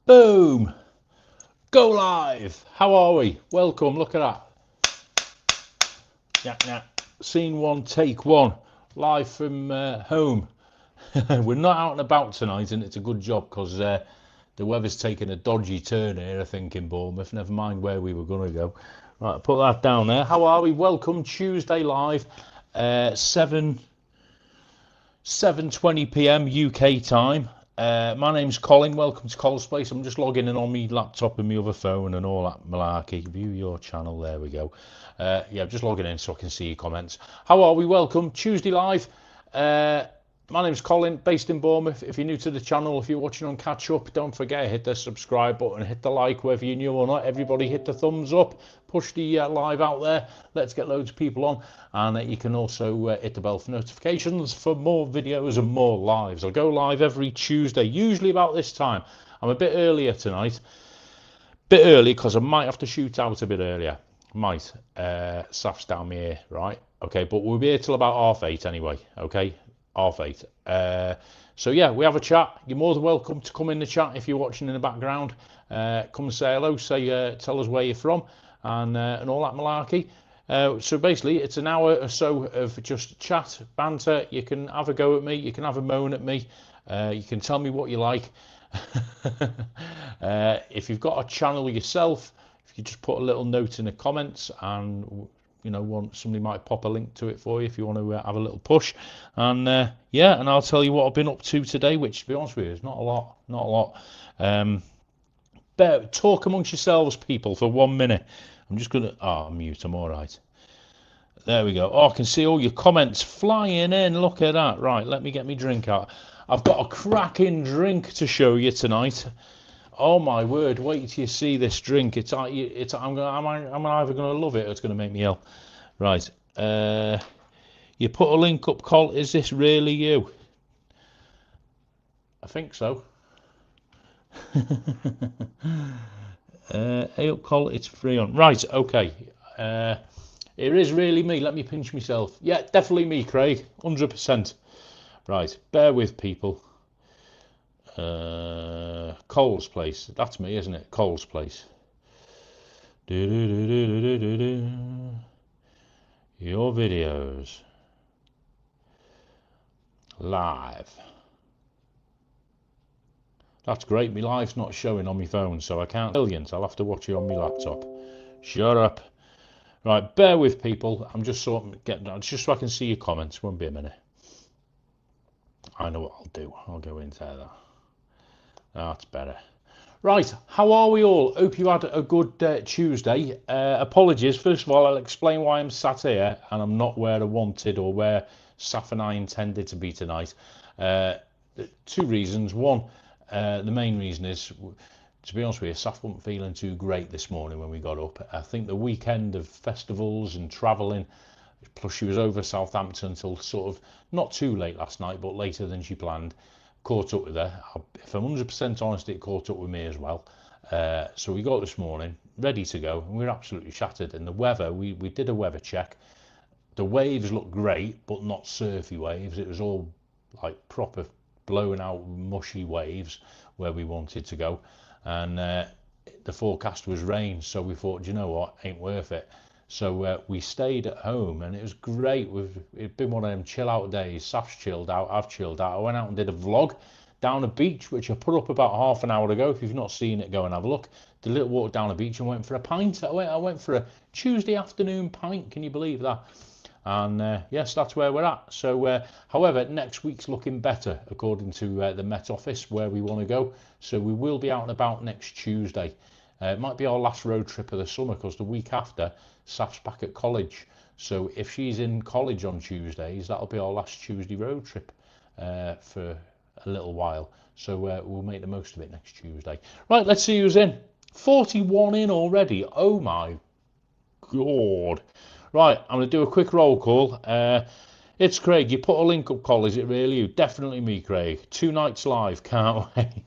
Boom! Go live! How are we? Welcome, look at that. Yeah. Scene one, take one. Live from home. We're not out and about tonight, and it's a good job because the weather's taken a dodgy turn here, I think, in Bournemouth. Never mind where we were going to go. Right, put that down there. How are we? Welcome, Tuesday live, 7:20 p.m. UK time. My name's Colin. Welcome to Cole's Place. I'm just logging in on my laptop and my other phone and all that malarkey. View your channel. There we go. Yeah, just logging in so I can see your comments. How are we? Welcome, Tuesday live. My name's Colin, based in Bournemouth. If you're new to the channel, if you're watching on catch up, don't forget, hit the subscribe button, hit the like, whether you're new or not. Everybody hit the thumbs up, push the live out there. Let's get loads of people on. And you can also hit the bell for notifications for more videos and more lives. I'll go live every Tuesday, usually about this time. I'm a bit earlier tonight. Bit early because I might have to shoot out a bit earlier. Might. Saf's down me here, right? Okay, but we'll be here till about 8:30 anyway, okay? 8:30. So yeah, we have a chat. You're more than welcome to come in the chat if you're watching in the background. Come and say hello, tell us where you're from, and all that malarkey. So basically, it's an hour or so of just chat, banter. You can have a go at me, you can have a moan at me, you can tell me what you like. If you've got a channel yourself, if you just put a little note in the comments, and somebody might pop a link to it for you if you want to have a little push. And yeah, and I'll tell you what I've been up to today, which, to be honest with you, is not a lot. Talk amongst yourselves, people, for 1 minute. I'm just gonna mute. I'm all right. There we go. Oh, I can see all your comments flying in. Look at that. Right, let me get my drink out. I've got a cracking drink to show you tonight. Oh my word! Wait till you see this drink. I'm either gonna love it or it's gonna make me ill. Right. You put a link up, Col. Is this really you? I think so. Hey up, Col. It's free on. Right. Okay. It is really me. Let me pinch myself. Yeah, definitely me, Craig. 100%. Right. Bear with, people. Cole's Place. That's me, isn't it? Cole's Place. Your videos. Live. That's great. My live's not showing on my phone, so I can't. Brilliant. I'll have to watch it on my laptop. Shut up. Right, bear with, people. I'm just just so I can see your comments. Won't be a minute. I know what I'll do. I'll go into that. That's better. Right, how are we all? Hope you had a good Tuesday. Apologies. First of all, I'll explain why I'm sat here and I'm not where I wanted or where Saf and I intended to be tonight. Two reasons. One, the main reason is, to be honest with you, Saf wasn't feeling too great this morning when we got up. I think the weekend of festivals and travelling, plus she was over Southampton until sort of not too late last night, but later than she planned. Caught up with her. If I'm 100% honest, it caught up with me as well. So we got this morning, ready to go, and we were absolutely shattered. And the weather, we did a weather check. The waves looked great, but not surfy waves. It was all like proper blowing out mushy waves where we wanted to go. And the forecast was rain, so we thought, do you know what, ain't worth it. So we stayed at home, and it was great. It's been one of them chill out days. Saf's chilled out, I've chilled out. I went out and did a vlog down a beach, which I put up about half an hour ago. If you've not seen it, go and have a look. Did a little walk down the beach and went for a pint. I went for a Tuesday afternoon pint. Can you believe that? And yes, that's where we're at. So, however, next week's looking better, according to the Met Office, where we want to go. So we will be out and about next Tuesday. It might be our last road trip of the summer, because the week after, Saf's back at college. So if she's in college on Tuesdays, that'll be our last Tuesday road trip for a little while. So we'll make the most of it next Tuesday. Right, let's see who's in. 41 in already. Oh my God. Right, I'm going to do a quick roll call. It's Craig. You put a link up, Col. Is it really you? Definitely me, Craig. 2 nights live. Can't wait.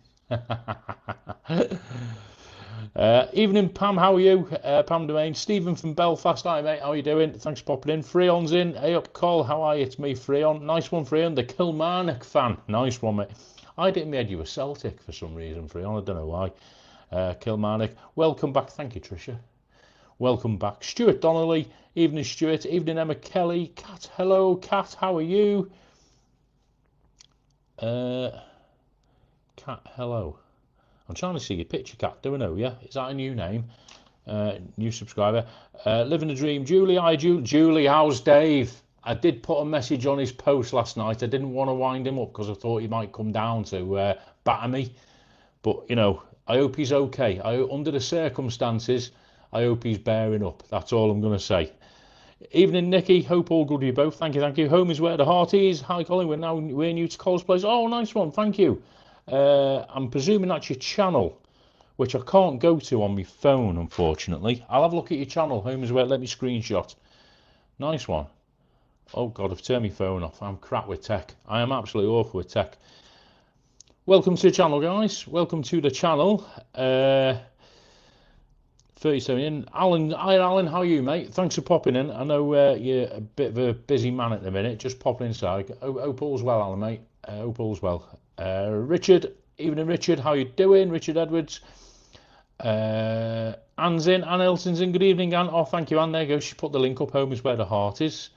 Evening, Pam. How are you? Pam Domain. Stephen from Belfast. Hi, mate. How are you doing? Thanks for popping in. Freon's in. Hey up, Col. How are you? It's me, Freon. Nice one, Freon. The Kilmarnock fan. Nice one, mate. I had it in my head you were Celtic for some reason, Freon. I don't know why. Kilmarnock, welcome back. Thank you, Tricia. Welcome back. Stuart Donnelly, evening Stuart, evening Emma Kelly. Kat, hello. Kat, how are you? Kat, hello. I'm trying to see your picture, Kat. Do I know you? Is that a new name? New subscriber. Living a dream. Julie, hi Julie, how's Dave? I did put a message on his post last night. I didn't want to wind him up because I thought he might come down to batter me. But, you know, I hope he's okay. Under the circumstances, I hope he's bearing up. That's all I'm going to say. Evening, Nikki. Hope all good with you both. Thank you, thank you. Home is where the heart is. Hi, Colin. We're new to Cole's Place. Oh, nice one. Thank you. I'm presuming that's your channel, which I can't go to on my phone, unfortunately. I'll have a look at your channel. Home is where. Let me screenshot. Nice one. Oh, God, I've turned my phone off. I'm crap with tech. I am absolutely awful with tech. Welcome to the channel, guys. Welcome to the channel. 37 in. Alan, hi Alan, how are you, mate? Thanks for popping in. I know you're a bit of a busy man at the minute. Just popping inside. Hope all's well, Alan, mate. Hope all's well. Richard, evening, Richard. How you doing? Richard Edwards. Anne's in. Anne Elson's in. Good evening, Anne. Oh, thank you, Anne. There you go. She put the link up. Home is where the heart is.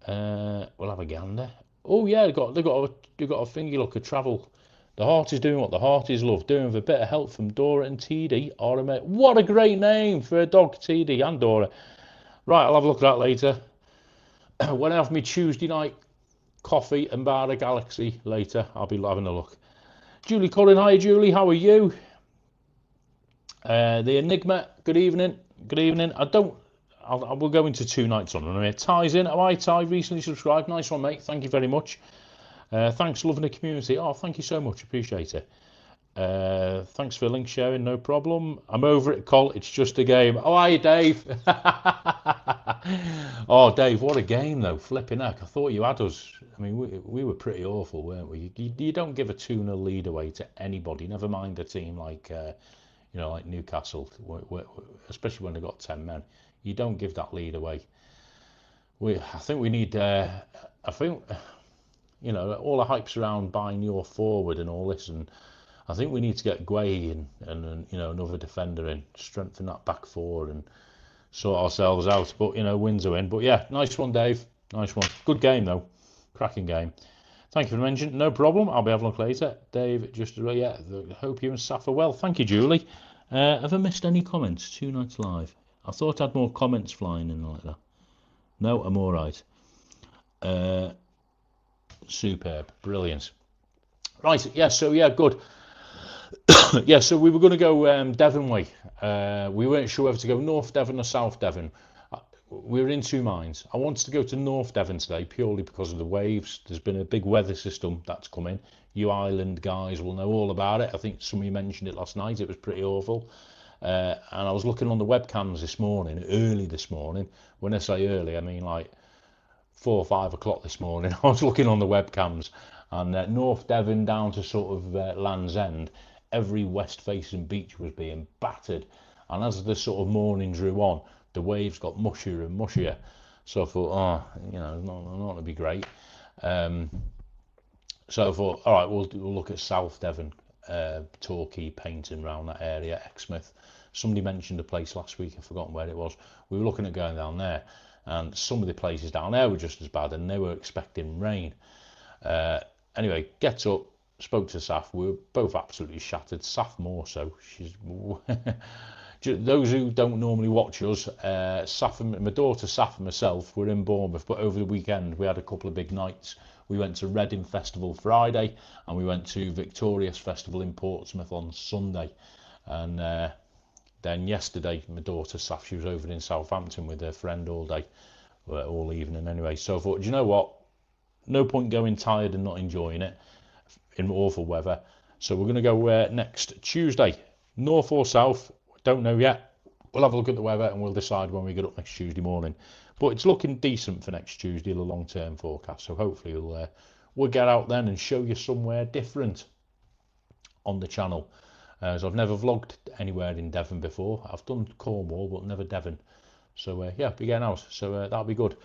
We'll have a gander. Oh yeah, they got a thingy. Look, a travel. The heart is doing what the heart is, love. Doing with a bit of help from Dora and TD. What a great name for a dog, TD and Dora. Right, I'll have a look at that later. When I have my Tuesday night coffee and bar of Galaxy later, I'll be having a look. Julie Cullen, hi Julie, how are you? The Enigma, good evening. Good evening. We'll go into 2 nights on anyway. Ty's in. Oh, hi Ty, recently subscribed. Nice one, mate. Thank you very much. Thanks for loving the community. Oh, thank you so much. Appreciate it. Thanks for link sharing. No problem. I'm over it, Col. It's just a game. Oh, hi, Dave. Oh, Dave, what a game, though. Flipping heck. I thought you had us. I mean, we were pretty awful, weren't we? You don't give a 2-0 lead away to anybody, never mind a team like, like Newcastle, especially when they've got 10 men. You don't give that lead away. I think we need... all the hype's around buying your forward and all this, and I think we need to get Guay and another defender in, strengthen that back four and sort ourselves out. But wins are win. But yeah, nice one, Dave. Nice one. Good game though. Cracking game. Thank you for the mention. No problem. I'll be having a look later. Dave, hope you and Saf are well. Thank you, Julie. Have I missed any comments? 2 nights live. I thought I had more comments flying in like that. No, I'm all right. Superb, brilliant. Right, yeah, so yeah, good. Yeah, so we were going to go Devon way. We weren't sure whether to go North Devon or South Devon. We were in 2 minds. I wanted to go to North Devon today purely because of the waves. There's been a big weather system that's come in. You island guys will know all about it. I think some of you mentioned it last night. It was pretty awful. And I was looking on the webcams early this morning. When I say early, I mean like 4 or 5 o'clock this morning. I was looking on the webcams, and North Devon down to sort of Land's End, every west-facing beach was being battered. And as the sort of morning drew on, the waves got mushier and mushier. So I thought, it's not going to be great. So I thought, all right, we'll look at South Devon, Torquay, Paynton, around that area, Exmouth. Somebody mentioned a place last week, I've forgotten where it was. We were looking at going down there, and some of the places down there were just as bad, and they were expecting rain. Anyway, gets up, spoke to Saf. We were both absolutely shattered. Saf more so. She's those who don't normally watch us, my daughter Saf and myself were in Bournemouth, but over the weekend we had a couple of big nights. We went to Reading Festival Friday, and we went to Victorious Festival in Portsmouth on Sunday. And then yesterday, my daughter Saf, she was over in Southampton with her friend all day, all evening anyway. So I thought, do you know what? No point going tired and not enjoying it in awful weather. So we're going to go next Tuesday, north or south. Don't know yet. We'll have a look at the weather and we'll decide when we get up next Tuesday morning. But it's looking decent for next Tuesday, the long-term forecast. So hopefully we'll get out then and show you somewhere different on the channel. So I've never vlogged anywhere in Devon before. I've done Cornwall, but never Devon. So yeah, be getting out. So that'll be good.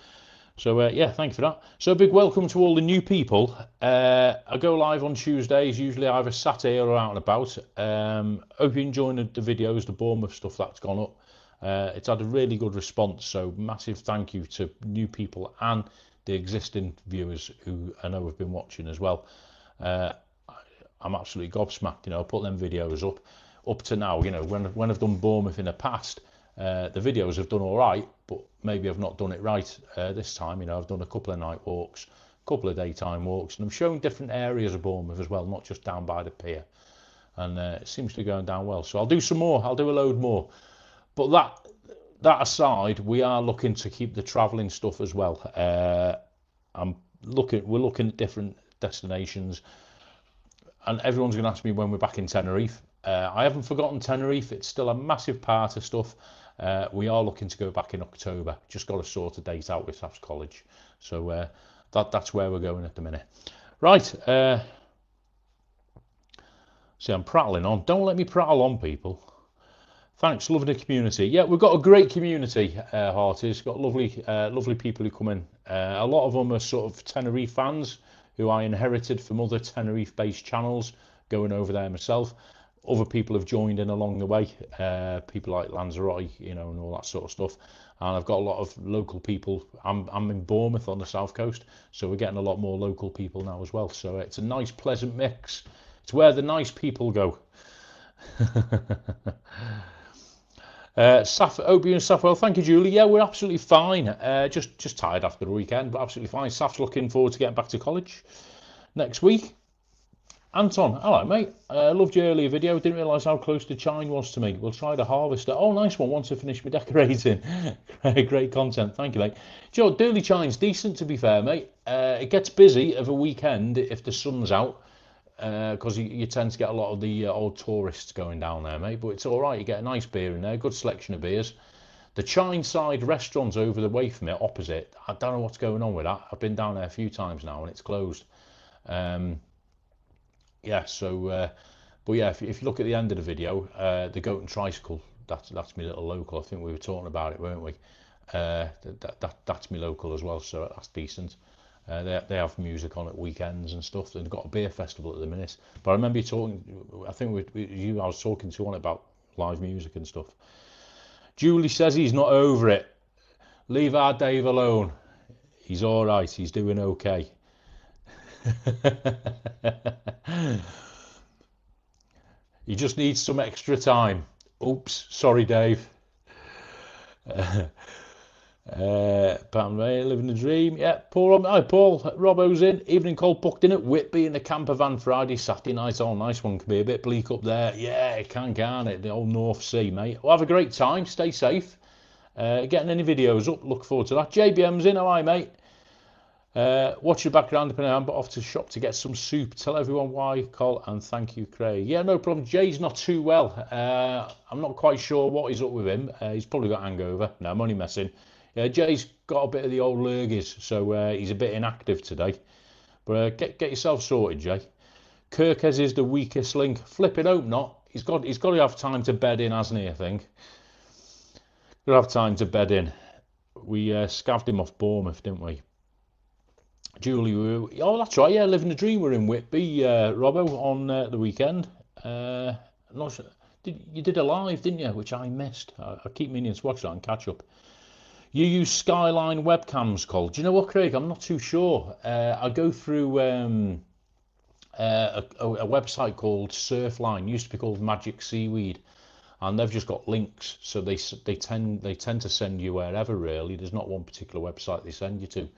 So yeah, thank you for that. So a big welcome to all the new people. I go live on Tuesdays, usually either sat here or out and about. Hope you're enjoying the videos, the Bournemouth stuff that's gone up. It's had a really good response, so massive thank you to new people and the existing viewers who I know have been watching as well. I'm absolutely gobsmacked, I put them videos up to now, when I've done Bournemouth in the past, the videos have done all right, but maybe I've not done it right this time. I've done a couple of night walks, a couple of daytime walks, and I'm showing different areas of Bournemouth as well, not just down by the pier, and it seems to be going down well. So I'll do some more, I'll do a load more, but that aside, we are looking to keep the travelling stuff as well. We're looking at different destinations, and everyone's going to ask me when we're back in Tenerife. I haven't forgotten Tenerife. It's still a massive part of stuff. We are looking to go back in October. Just got to sort a date out with Safs College. So that's where we're going at the minute. Right. See, I'm prattling on. Don't let me prattle on, people. Thanks, loving the community. Yeah, we've got a great community, Hearties. Got lovely people who come in. A lot of them are sort of Tenerife fans who I inherited from other Tenerife-based channels, going over there myself. Other people have joined in along the way, people like Lanzarote, and all that sort of stuff. And I've got a lot of local people. I'm in Bournemouth on the south coast, so we're getting a lot more local people now as well. So it's a nice, pleasant mix. It's where the nice people go. Hope you and Saf well. Thank you, Julie. Yeah, we're absolutely fine. Just tired after the weekend, but absolutely fine. Saf's looking forward to getting back to college next week. Anton, hello mate. Loved your earlier video. Didn't realise how close the chine was to me. We'll try to harvest it. Oh, nice one. Once I finish my decorating. Great content. Thank you, mate. Do you know, Durley Chine's decent, to be fair, mate. It gets busy of a weekend if the sun's out, because you tend to get a lot of the old tourists going down there, mate. But it's all right. You get a nice beer in there. Good selection of beers. The Chineside restaurant's over the way from it, opposite. I don't know what's going on with that. I've been down there a few times now and it's closed. Yeah, so but yeah, if you look at the end of the video, the Goat and Tricycle, that's my little local. I think we were talking about it, weren't we? That's my local as well, so that's decent. They have music on at weekends and stuff. They've got a beer festival at the minute. But I remember you talking, I think I was talking to one about live music and stuff. Julie says he's not over it. Leave our Dave alone. He's all right. He's doing okay. He just needs some extra time. Oops, sorry, Dave. Pam Ray, living the dream. Yeah, Paul. Hi, Paul. Robbo's in. Evening call booked in at Whitby in the camper van Friday, Saturday night. Oh, nice one. Can be a bit bleak up there. Yeah, it can, can't it? The old North Sea, mate. Well, have a great time. Stay safe. Getting any videos up. Look forward to that. JBM's in. Hi, mate. Watch your background, but off to the shop to get some soup. Tell everyone why, Col, and thank you, Craig. Yeah, no problem. Jay's not too well. I'm not quite sure what is up with him. He's probably got hangover. No, I'm only messing. Jay's got a bit of the old lurgies, so he's a bit inactive today. But get yourself sorted, Jay. Kirkes is the weakest link. Flipping hope not. He's got to have time to bed in, hasn't he? I think. Got to have time to bed in. We scavved him off Bournemouth, didn't we? Julie, oh, that's right. Yeah, living the dream. We're in Whitby, Robbo, on the weekend. Not sure. You did a live, didn't you? Which I missed. I keep meaning to watch that and catch up. You use Skyline webcams, Col. Do you know what, Craig? I'm not too sure. I go through a website called Surfline. Used to be called Magic Seaweed, and they've just got links. So they tend to send you wherever. Really, there's not one particular website they send you to.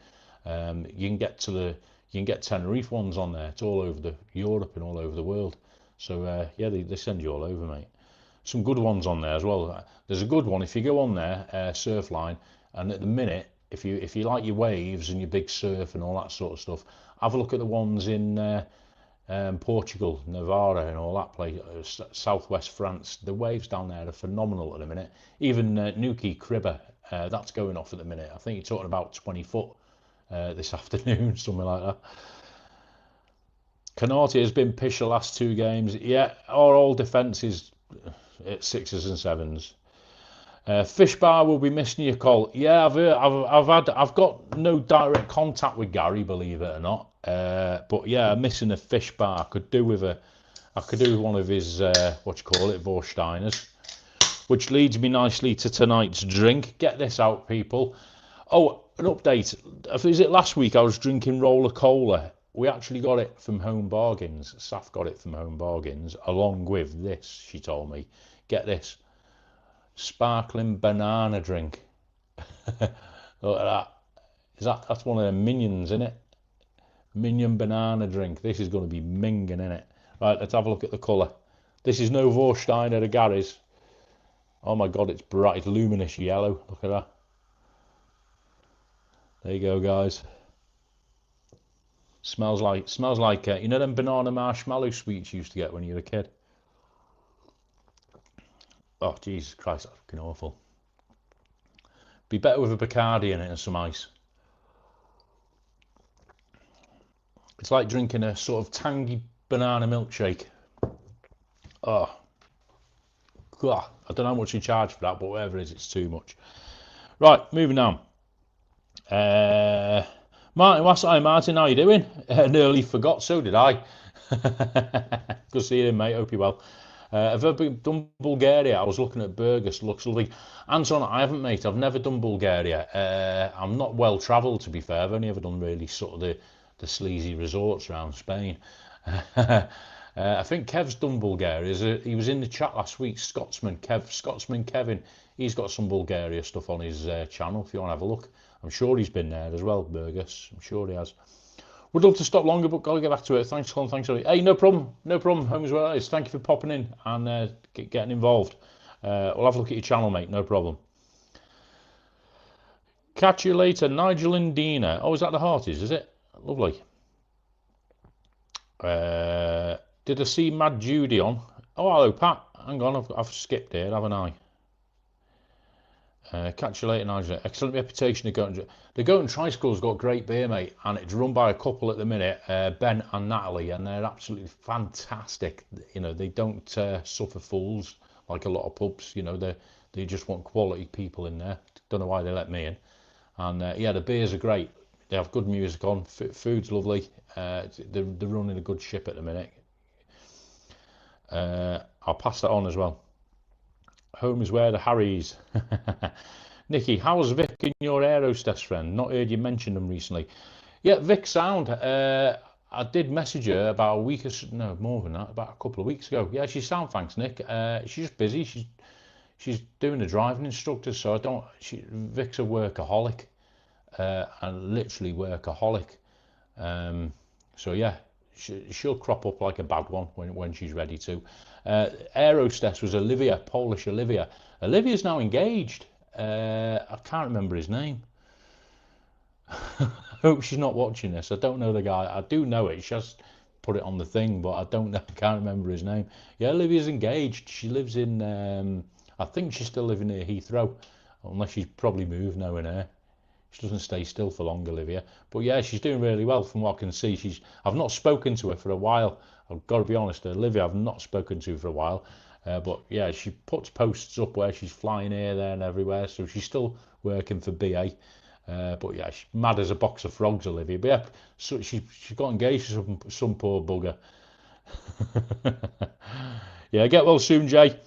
You can get Tenerife ones on there. It's all over Europe and all over the world. So yeah, they send you all over, mate. Some good ones on there as well. There's a good one if you go on there, Surfline, and at the minute, if you like your waves and your big surf and all that sort of stuff, have a look at the ones in Portugal, Navarra, and all that place, southwest France. The waves down there are phenomenal at the minute. Even Nuki Cribber, that's going off at the minute. I think you're talking about 20 foot. This afternoon, something like that. Canati has been pish the last 2 games. Yeah, our all defence is at 6s and 7s. Fish bar will be missing you, Cole. Yeah, I've got no direct contact with Gary, believe it or not. But yeah, I'm missing a fish bar. I could do with one of his what you call it, Vorsteiners. Which leads me nicely to tonight's drink. Get this out, people. Oh, an update. Is it last week I was drinking Roller Cola? We actually got it from Home Bargains. Saf got it from Home Bargains, along with this, she told me. Get this. Sparkling banana drink. Look at that. That's one of the minions, isn't it? Minion banana drink. This is going to be minging, isn't it? Right, let's have a look at the colour. This is no Vorsteiner or Gary's. Oh my god, it's bright, it's luminous yellow. Look at that. There you go, guys. Smells like you know them banana marshmallow sweets you used to get when you were a kid. Oh Jesus Christ, that's fucking awful. Be better with a Bacardi in it and some ice. It's like drinking a sort of tangy banana milkshake. Oh, God. I don't know how much you charge for that, but whatever it is, it's too much. Right, moving on. Martin, what's up, Martin? How you doing? Nearly forgot, so did I. Good seeing you, mate. Hope you're well. Have I done Bulgaria? I was looking at burgers. Looks lovely. Anton, I haven't, mate. I've never done Bulgaria. I'm not well travelled, to be fair. I've only ever done really sort of the sleazy resorts around Spain. I think Kev's done Bulgaria. He was in the chat last week. Scotsman Kevin. He's got some Bulgaria stuff on his channel if you want to have a look. I'm sure he's been there as well, Burgess. I'm sure he has. Would love to stop longer, but got to get back to it. Thanks, Colin. Thanks, Ollie. Hey, no problem. No problem. Home as well. Thank you for popping in and getting involved. We'll have a look at your channel, mate. No problem. Catch you later, Nigel and Dina. Oh, is that the Hearties, is it? Lovely. Did I see Mad Judy on? Oh, hello, Pat. Hang on, I've skipped it, haven't I? Catch you later, Nigel. Excellent reputation. The Goat and Tricycle's got great beer, mate, and it's run by a couple at the minute, Ben and Natalie, and they're absolutely fantastic. You know, they don't suffer fools like a lot of pubs. You know, they just want quality people in there. Don't know why they let me in. And yeah, the beers are great. They have good music on. Food's lovely. They're running a good ship at the minute. I'll pass that on as well. Home is where the Harrys. Nikki, how's Vic and your Aerostess friend? Not heard you mention them recently. Yeah, Vic sound. I did message her about a week or so, no, more than that, about a couple of weeks ago. Yeah, she's sound, thanks, Nick. She's just busy. She's doing a driving instructor, so Vic's a workaholic, and literally workaholic. So yeah, she'll crop up like a bad one when she's ready to. Aerostess was Olivia, Polish Olivia. Olivia's now engaged. I can't remember his name. I hope she's not watching this. I don't know the guy. I do know it. She just put it on the thing, but I don't know. I can't remember his name. Yeah, Olivia's engaged. She lives in. I think she's still living near Heathrow, unless she's probably moved now in here. She doesn't stay still for long, Olivia. But yeah, she's doing really well from what I can see. I've not spoken to her for a while. I've got to be honest, Olivia, I've not spoken to for a while. But yeah, she puts posts up where she's flying here, there, and everywhere. So she's still working for BA. But yeah, she's mad as a box of frogs, Olivia. But yeah, so she got engaged to some poor bugger. Yeah, get well soon, Jay.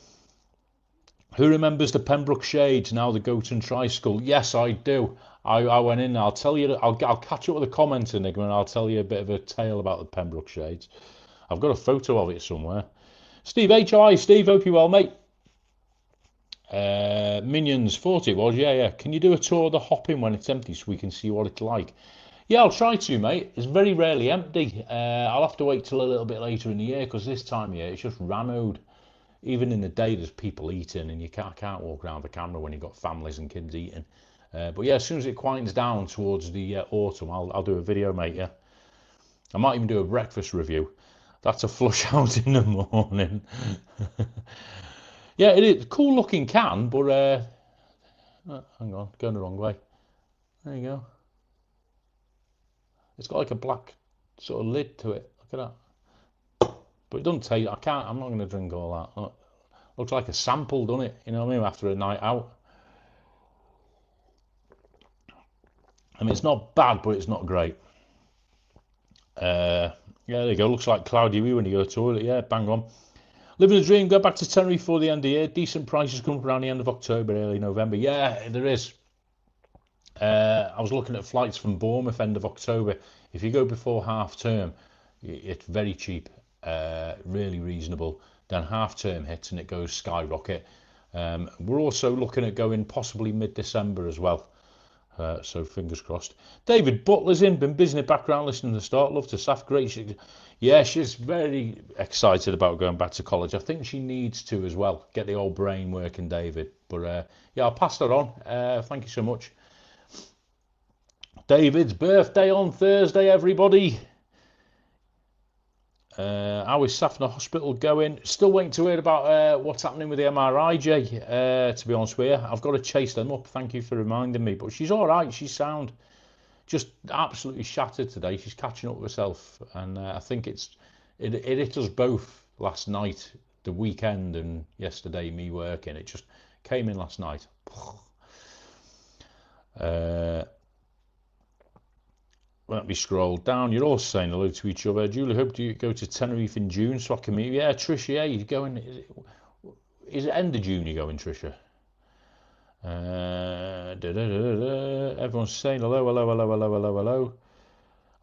Who remembers the Pembroke Shades, now the Goat and Tricycle? Yes, I do. I went in. I'll tell you. I'll catch up with the comments, Enigma, and I'll tell you a bit of a tale about the Pembroke Shades. I've got a photo of it somewhere. Steve HI, Steve, hope you're well, mate. Minions 40 it was, yeah. Can you do a tour of the hopping when it's empty so we can see what it's like? Yeah, I'll try to, mate. It's very rarely empty. I'll have to wait till a little bit later in the year because this time of year it's just rammed. Even in the day, there's people eating, and you can't walk around the camera when you've got families and kids eating. But yeah, as soon as it quiets down towards the autumn, I'll do a video, mate. Yeah, I might even do a breakfast review. That's a flush out in the morning. Yeah, it is a cool looking can, but hang on, going the wrong way. There you go. It's got like a black sort of lid to it. Look at that. But it doesn't taste. I'm not going to drink all that. Looks like a sample, doesn't it? You know what I mean? After a night out. I mean, it's not bad, but it's not great. Yeah, there you go. Looks like cloudy wee when you go to the toilet. Yeah, bang on. Living the dream. Go back to Tenerife for the end of the year. Decent prices coming around the end of October, early November. Yeah, there is. I was looking at flights from Bournemouth end of October. If you go before half term, it's very cheap, really reasonable. Then half term hits and it goes skyrocket. We're also looking at going possibly mid-December as well. So fingers crossed. David Butler's in, been busy in the background listening to the start. Love to staff. Great. Yeah, she's very excited about going back to college. I think she needs to as well. Get the old brain working, David. But yeah, I'll pass that on. Thank you so much. David's birthday on Thursday, everybody. How is Safna Hospital going? Still waiting to hear about what's happening with the MRI, Jay. To be honest with you, I've got to chase them up. Thank you for reminding me. But she's all right. She's sound. Just absolutely shattered today. She's catching up with herself, and I think it hit us both last night, the weekend, and yesterday me working. It just came in last night. Let me scroll down. You're all saying hello to each other. Julie, hope you go to Tenerife in June so I can meet you. Yeah, Tricia, yeah, you're going. Is it end of June you're going, Tricia? Everyone's saying hello, hello, hello, hello, hello, hello.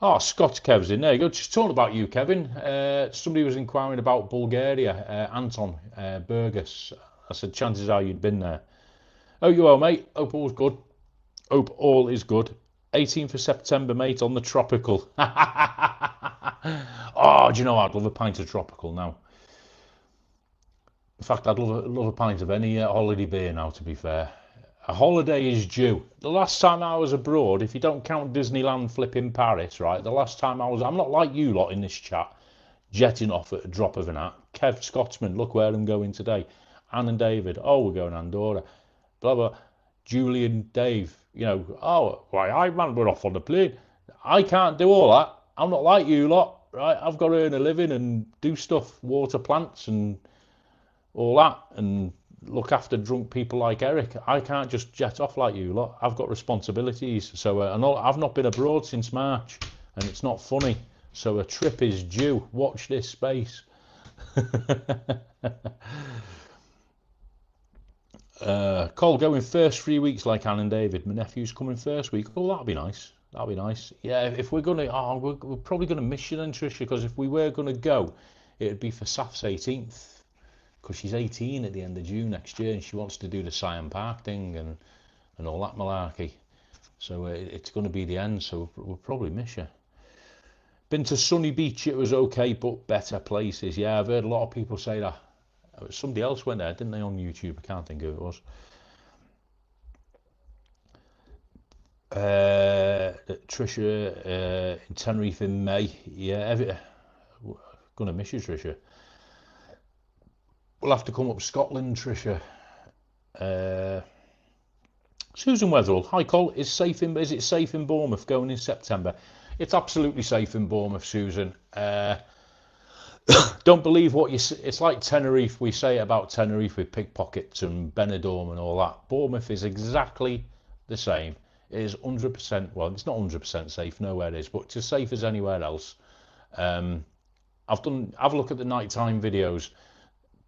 Oh, Scott Kev's in there. You go. Just talking about you, Kevin. Somebody was inquiring about Bulgaria. Anton Burgess. I said, chances are you'd been there. Oh, you are, mate. Hope all's good. Hope all is good. 18th of September, mate, on the Tropical. Oh, do you know, I'd love a pint of Tropical now. In fact, I'd love a pint of any holiday beer now, to be fair. A holiday is due. The last time I was abroad, if you don't count Disneyland flipping Paris, right, the last time I'm not like you lot in this chat, jetting off at a drop of an hat. Kev Scotsman, look where I'm going today. Anne and David, oh, we're going Andorra. Blah, blah. Julie and Dave, oh, why, we're off on the plane. I can't do all that. I'm not like you lot, right? I've got to earn a living and do stuff, water plants and all that, and look after drunk people like Eric. I can't just jet off like you lot. I've got responsibilities. So I've not been abroad since March, and it's not funny. So a trip is due. Watch this space. Cole going first 3 weeks like Anne and David. My nephew's coming first week. Oh, that'll be nice. That'll be nice. Yeah, if we're gonna, we're probably gonna miss you then, Tricia, because if we were gonna go, it'd be for Saf's 18th, because she's 18 at the end of June next year, and she wants to do the Scion Park thing and all that malarkey. So it's going to be the end. So we'll probably miss you. Been to Sunny Beach. It was okay, but better places. Yeah, I've heard a lot of people say that. Somebody else went there, didn't they, on YouTube? I can't think who it was. Tricia in Tenerife in May. Yeah, gonna miss you, Tricia. We'll have to come up Scotland, Tricia. Susan Weatherall, hi Cole. Is it safe in Bournemouth going in September? It's absolutely safe in Bournemouth, Susan. Don't believe what you say. It's like Tenerife. We say about Tenerife with pickpockets and Benidorm and all that. Bournemouth is exactly the same. It is 100%. Well, it's not 100% safe. Nowhere is, but it's as safe as anywhere else. Have a look at the nighttime videos.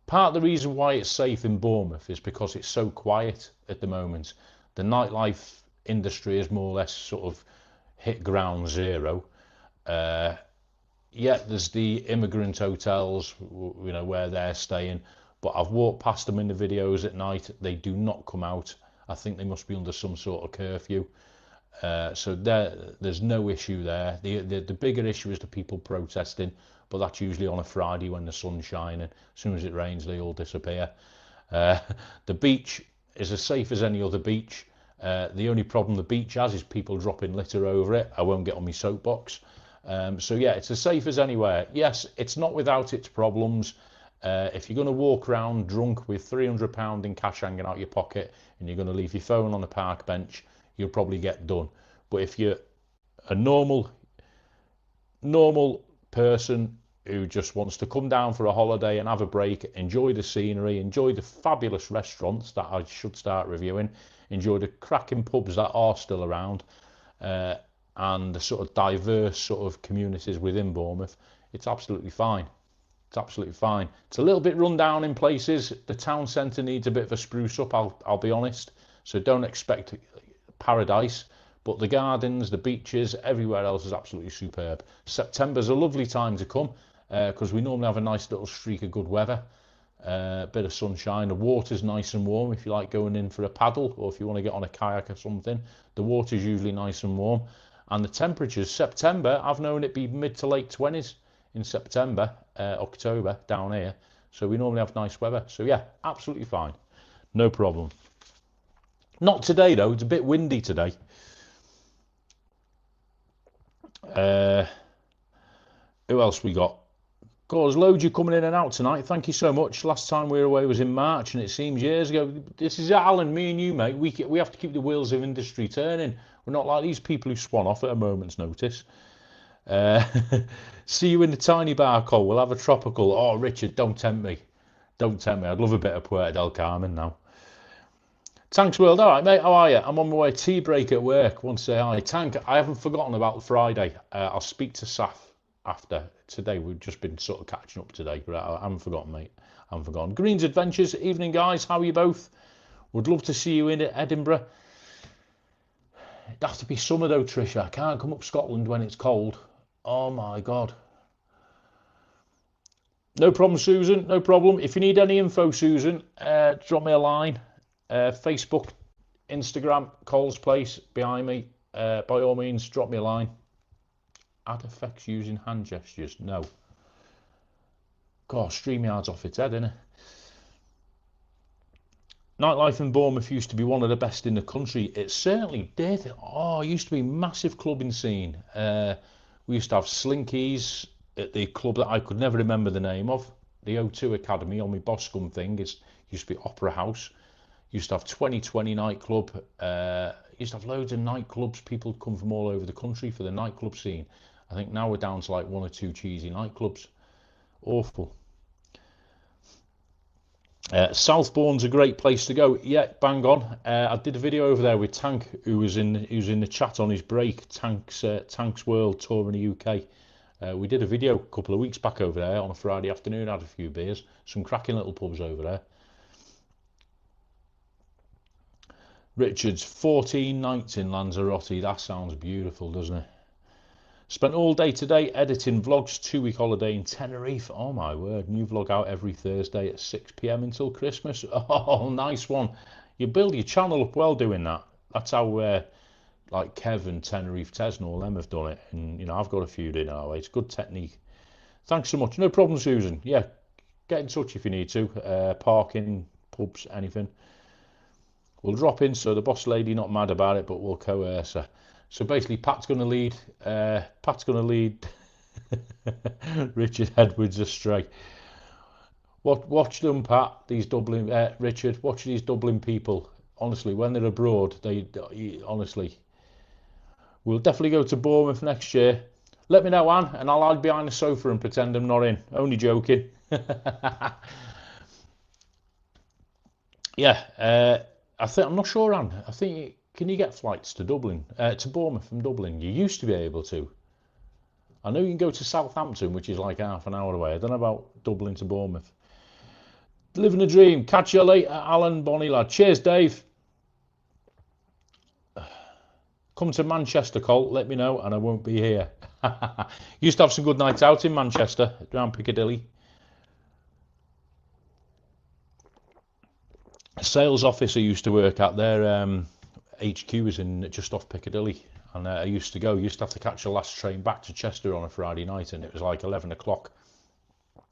Part of the reason why it's safe in Bournemouth is because it's so quiet at the moment. The nightlife industry is more or less sort of hit ground zero. Yeah, there's the immigrant hotels, where they're staying, but I've walked past them in the videos at night. They do not come out. I think they must be under some sort of curfew. So there's no issue there. The bigger issue is the people protesting, but that's usually on a Friday when the sun's shining. As soon as it rains, they all disappear. The beach is as safe as any other beach. The only problem the beach has is people dropping litter over it. I won't get on my soapbox. So yeah, it's as safe as anywhere. Yes, it's not without its problems. If you're going to walk around drunk with £300 in cash hanging out your pocket and you're going to leave your phone on the park bench, you'll probably get done. But if you're a normal person who just wants to come down for a holiday and have a break, enjoy the scenery, enjoy the fabulous restaurants that I should start reviewing, enjoy the cracking pubs that are still around, and the sort of diverse sort of communities within Bournemouth, it's absolutely fine. It's absolutely fine. It's a little bit run down in places. The town centre needs a bit of a spruce up, I'll be honest. So don't expect paradise. But the gardens, the beaches, everywhere else is absolutely superb. September's a lovely time to come because we normally have a nice little streak of good weather. Bit of sunshine. The water's nice and warm if you like going in for a paddle or if you want to get on a kayak or something. The water's usually nice and warm. And the temperatures, September, I've known it be mid to late 20s in September, October down here. So we normally have nice weather. So yeah, absolutely fine. No problem. Not today though, it's a bit windy today. Who else we got? God, there's loads you coming in and out tonight. Thank you so much. Last time we were away was in March, and it seems years ago. This is Alan, me and you, mate. We have to keep the wheels of industry turning. We're not like these people who swan off at a moment's notice. See you in the tiny bar, Cole. We'll have a tropical. Oh, Richard, don't tempt me. Don't tempt me. I'd love a bit of Puerto del Carmen now. Tanks World, all right, mate. How are you? I'm on my way. Tea break at work. Want to say hi. Tank, I haven't forgotten about Friday. I'll speak to Saf after. Today we've just been sort of catching up today, but I haven't forgotten, mate. I haven't forgotten. Green's Adventures, evening guys, how are you both? Would love to see you in Edinburgh. It'd have to be summer though, Trisha. I can't come up Scotland when it's cold. Oh my God. No problem, Susan, no problem. If you need any info, Susan, drop me a line. Facebook, Instagram, Cole's Place, behind me. By all means, drop me a line. Add effects using hand gestures. No. God, StreamYard's off its head, isn't it? Nightlife in Bournemouth used to be one of the best in the country. It certainly did. Oh, it used to be a massive clubbing scene. We used to have Slinkies at the club that I could never remember the name of. The O2 Academy on my Boscombe thing. It used to be Opera House. Used to have 2020 nightclub. Used to have loads of nightclubs. People come from all over the country for the nightclub scene. I think now we're down to like one or two cheesy nightclubs. Awful. Southbourne's a great place to go. Yeah, bang on. I did a video over there with Tank, who was in the chat on his break. Tank's World Tour in the UK. We did a video a couple of weeks back over there on a Friday afternoon. Had a few beers. Some cracking little pubs over there. Richard's 14 nights in Lanzarote. That sounds beautiful, doesn't it? Spent all day today editing vlogs. 2-week holiday in Tenerife. Oh my word, new vlog out every Thursday at 6 PM until Christmas. Oh, nice one. You build your channel up well doing that. That's how like Kev and Tenerife Tez and all them have done it. And you know, I've got a few doing that way. It's good technique. Thanks so much. No problem, Susan. Yeah, get in touch if you need to. Parking, pubs, anything. We'll drop in, so the boss lady not mad about it, but we'll coerce her. So basically, Pat's going to lead. Richard Edwards astray. Watch them, Pat. These Dublin, Richard. Watch these Dublin people. Honestly, when they're abroad, they honestly. We'll definitely go to Bournemouth next year. Let me know, Anne, and I'll hide behind the sofa and pretend I'm not in. Only joking. Yeah. I'm not sure, Anne. I think can you get flights to to Bournemouth from Dublin? You used to be able to. I know you can go to Southampton, which is like half an hour away. I don't know about Dublin to Bournemouth. Living a dream. Catch you later, Alan, Bonnie lad. Cheers, Dave. Come to Manchester, Colt. Let me know, and I won't be here. Used to have some good nights out in Manchester, around Piccadilly. Sales office I used to work at there. HQ was in just off Piccadilly, and I used to have to catch the last train back to Chester on a Friday night, and it was like 11 o'clock,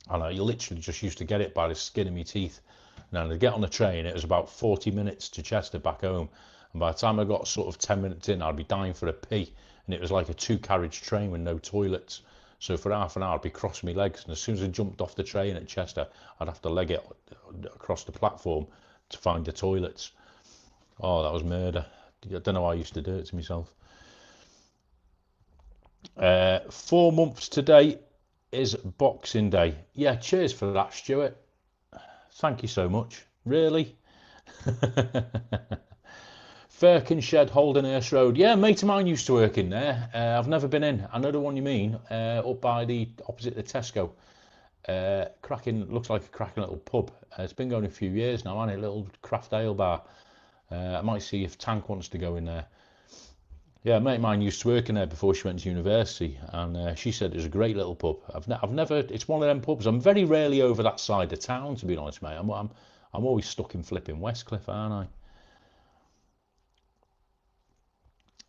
and you literally just used to get it by the skin of my teeth. And then I'd get on the train, it was about 40 minutes to Chester back home, and by the time I got sort of 10 minutes in, I'd be dying for a pee, and it was like a 2-carriage train with no toilets. So for half an hour I'd be crossing my legs, and as soon as I jumped off the train at Chester, I'd have to leg it across the platform to find the toilets. Oh, that was murder. I don't know why I used to do it to myself. 4 months today is Boxing Day. Yeah, cheers for that, Stuart. Thank you so much. Really? Firkinshed, Holdenhurst Road. Yeah, a mate of mine used to work in there. I've never been in. I know the one you mean. Up by the opposite the Tesco. Cracking, looks like a cracking little pub. It's been going a few years now, hasn't it? Little craft ale bar. I might see if Tank wants to go in there. Yeah, a mate of mine used to work in there before she went to university, and she said it was a great little pub. I've never. It's one of them pubs. I'm very rarely over that side of town, to be honest, mate. I'm always stuck in flipping Westcliff, aren't I?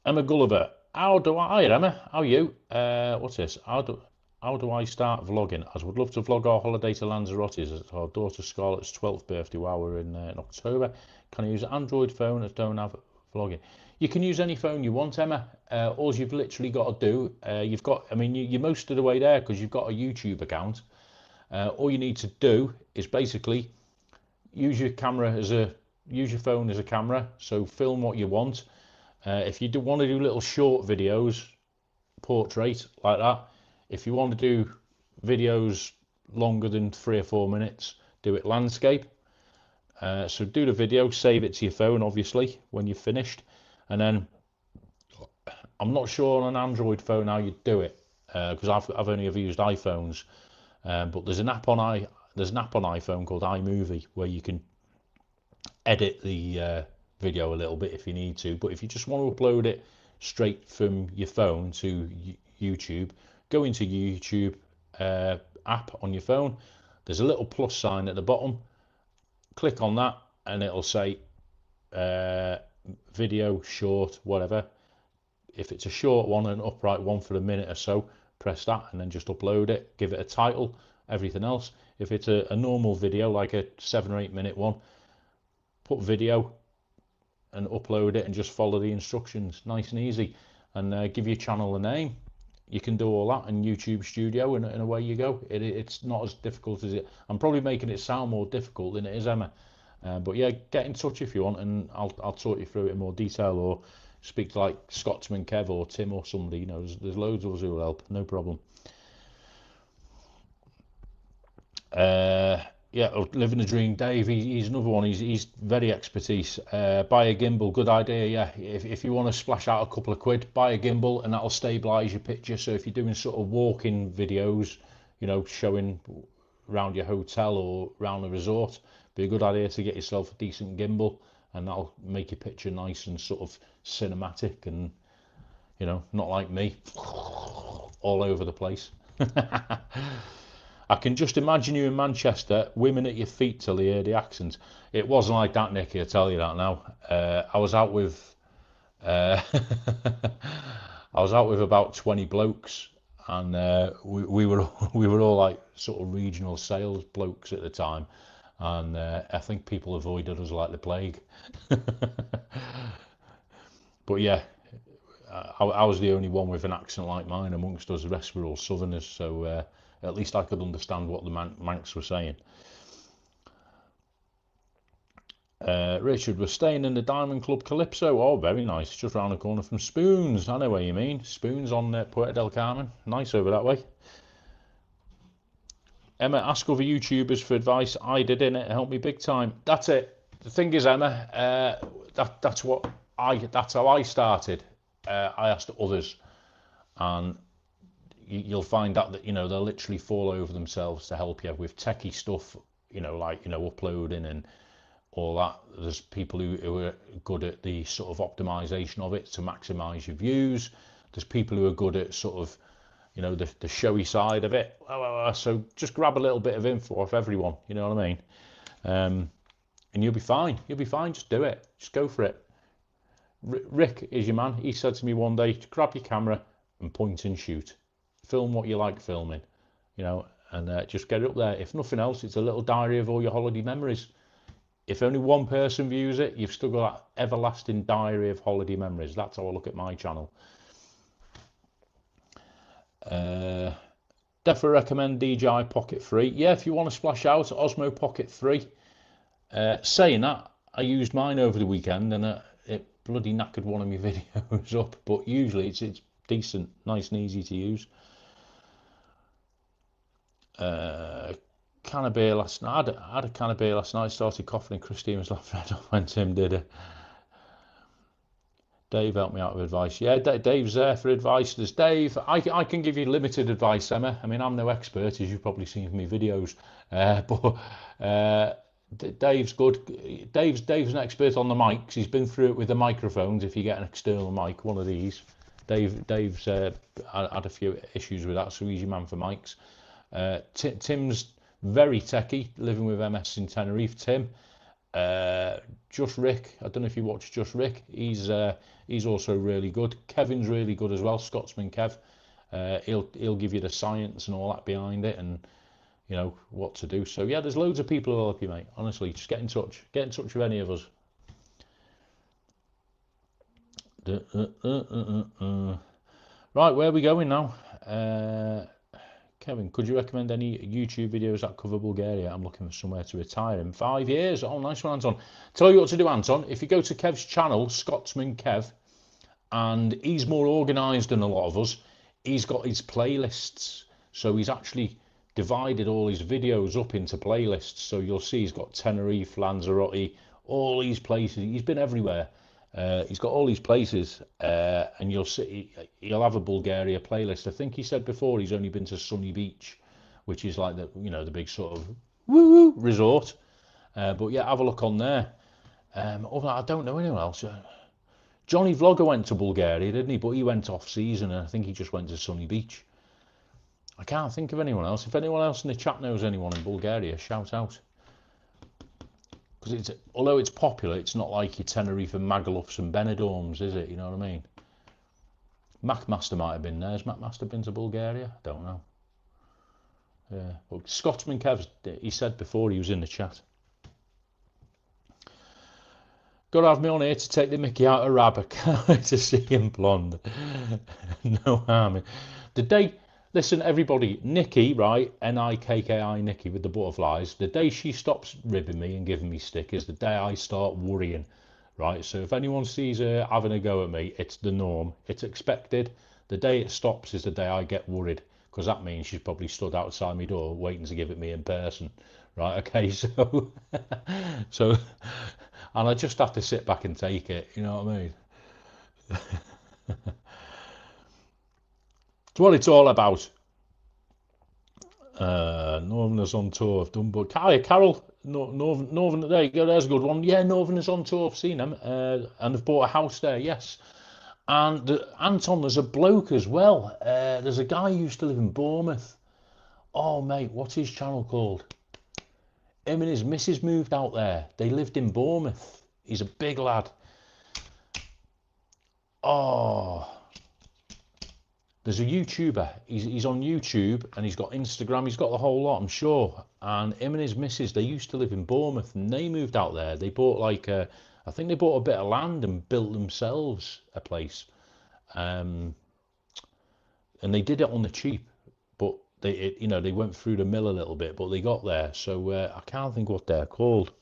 Emma Gulliver. How do I? Hiya, Emma. How are you? What's this? How do I start vlogging? I would love to vlog our holiday to Lanzarote. It's our daughter Scarlett's 12th birthday while we're in October. Can I use an Android phone that don't have vlogging? You can use any phone you want, Emma. All you've literally got to do, you've got, I mean, you're most of the way there because you've got a YouTube account. All you need to do is basically use your phone as a camera. So film what you want. If you do want to do little short videos, portrait like that. If you want to do videos longer than 3 or 4 minutes, do it landscape. So do the video, save it to your phone, obviously, when you've finished. And then, I'm not sure on an Android phone how you do it, because I've only ever used iPhones. But there's an app on iPhone called iMovie where you can edit the video a little bit if you need to. But if you just want to upload it straight from your phone to YouTube, go into YouTube app on your phone. There's a little plus sign at the bottom. Click on that and it'll say video, short, whatever. If it's a short one, an upright one for a minute or so, press that and then just upload it, give it a title, everything else. If it's a normal video, like a 7 or 8 minute one, put video and upload it and just follow the instructions, nice and easy, and give your channel a name. You can do all that in YouTube Studio and away you go. It's not as difficult as it. I'm probably making it sound more difficult than it is, Emma. But yeah, get in touch if you want, and I'll talk you through it in more detail, or speak to like Scotsman Kev or Tim or somebody. You know, there's loads of us who will help. No problem. Yeah, living the dream. Dave, he's another one. He's very expertise. Buy a gimbal, good idea. Yeah, if you want to splash out a couple of quid, buy a gimbal, and that'll stabilize your picture. So if you're doing sort of walking videos, you know, showing around your hotel or around the resort, be a good idea to get yourself a decent gimbal, and that'll make your picture nice and sort of cinematic, and you know, not like me, all over the place. I can just imagine you in Manchester, women at your feet till they hear the accent. It wasn't like that, Nicky, I tell you that now. I was out with I was out with about 20 blokes, and we were all like sort of regional sales blokes at the time, and I think people avoided us like the plague. But yeah, I was the only one with an accent like mine amongst us. The rest were all southerners, so at least I could understand what the Manx were saying. Richard, we're staying in the Diamond Club Calypso. Oh, very nice. Just round the corner from Spoons. I know where you mean. Spoons on Puerto del Carmen. Nice over that way. Emma, ask other YouTubers for advice. I did, innit? It helped me big time. That's it. The thing is, Emma, that's how I started. I asked others, and you'll find out that, you know, they'll literally fall over themselves to help you with techie stuff, you know, like, you know, uploading and all that. There's people who are good at the sort of optimization of it to maximize your views. There's people who are good at sort of, you know, the showy side of it. So just grab a little bit of info off everyone, you know what I mean? And you'll be fine. You'll be fine. Just do it. Just go for it. Rick is your man. He said to me one day, grab your camera and point and shoot. Film what you like filming, you know, and just get it up there. If nothing else, it's a little diary of all your holiday memories. If only one person views it, you've still got that everlasting diary of holiday memories. That's how I look at my channel. Definitely recommend DJI Pocket 3. Yeah, if you want to splash out, Osmo Pocket 3. Saying that, I used mine over the weekend, and it bloody knackered one of my videos up. But usually it's decent, nice and easy to use. Can of beer last night. I had a can of beer last night. Started coughing, and Christine was laughing right off when Tim did it. Dave helped me out with advice. Yeah, Dave's there for advice. There's Dave. I can give you limited advice, Emma. I mean, I'm no expert, as you've probably seen from my videos. But Dave's good. Dave's an expert on the mics. He's been through it with the microphones. If you get an external mic, one of these. Dave's had a few issues with that, so he's your man for mics. Tim's very techie, living with MS in Tenerife. Tim. Just Rick, I don't know if you watch Just Rick, he's also really good. Kevin's really good as well, Scotsman Kev. He'll give you the science and all that behind it, and you know what to do. So yeah, there's loads of people who'll help you, mate. Honestly, just get in touch with any of us. Right, where are we going now? Kevin, could you recommend any YouTube videos that cover Bulgaria? I'm looking for somewhere to retire in 5 years. Oh, nice one, Anton. Tell you what to do, Anton. If you go to Kev's channel, Scotsman Kev, and he's more organised than a lot of us, he's got his playlists. So he's actually divided all his videos up into playlists. So you'll see he's got Tenerife, Lanzarote, all these places. He's been everywhere. He's got all these places, and you'll see he'll have a Bulgaria playlist. I think he said before he's only been to Sunny Beach, which is like the big sort of woo resort. But yeah, have a look on there. Although I don't know anyone else. Johnny Vlogger went to Bulgaria, didn't he? But he went off season, and I think he just went to Sunny Beach. I can't think of anyone else. If anyone else in the chat knows anyone in Bulgaria, shout out. Because although it's popular, it's not like your Tenerife and Magalufs and Benidorms, is it? You know what I mean? Macmaster might have been there. Has Macmaster been to Bulgaria? I don't know. Yeah, but Scotsman Kev, he said before he was in the chat. Got to have me on here to take the mickey out of Rab. Can't wait to see him blonde. No harm. Listen, everybody, Nikki, right, Nikki, Nikki with the butterflies, the day she stops ribbing me and giving me stick is the day I start worrying, right? So if anyone sees her having a go at me, it's the norm. It's expected. The day it stops is the day I get worried, because that means she's probably stood outside my door waiting to give it me in person, right? Okay, so, and I just have to sit back and take it, you know what I mean? It's what it's all about. Northerners on tour. I've done, but Carol, Northern. There you go. There's a good one. Yeah, Northerners on tour. I've seen them, and have bought a house there. Yes, and Anton, there's a bloke as well. There's a guy who used to live in Bournemouth. Oh mate, what's his channel called? Him and his missus moved out there. They lived in Bournemouth. He's a big lad. Oh. There's a YouTuber, he's on YouTube, and he's got Instagram, he's got the whole lot, I'm sure. And him and his missus, they used to live in Bournemouth, and they moved out there. They bought I think they bought a bit of land and built themselves a place. And they did it on the cheap, but they went through the mill a little bit, but they got there. So I can't think what they're called.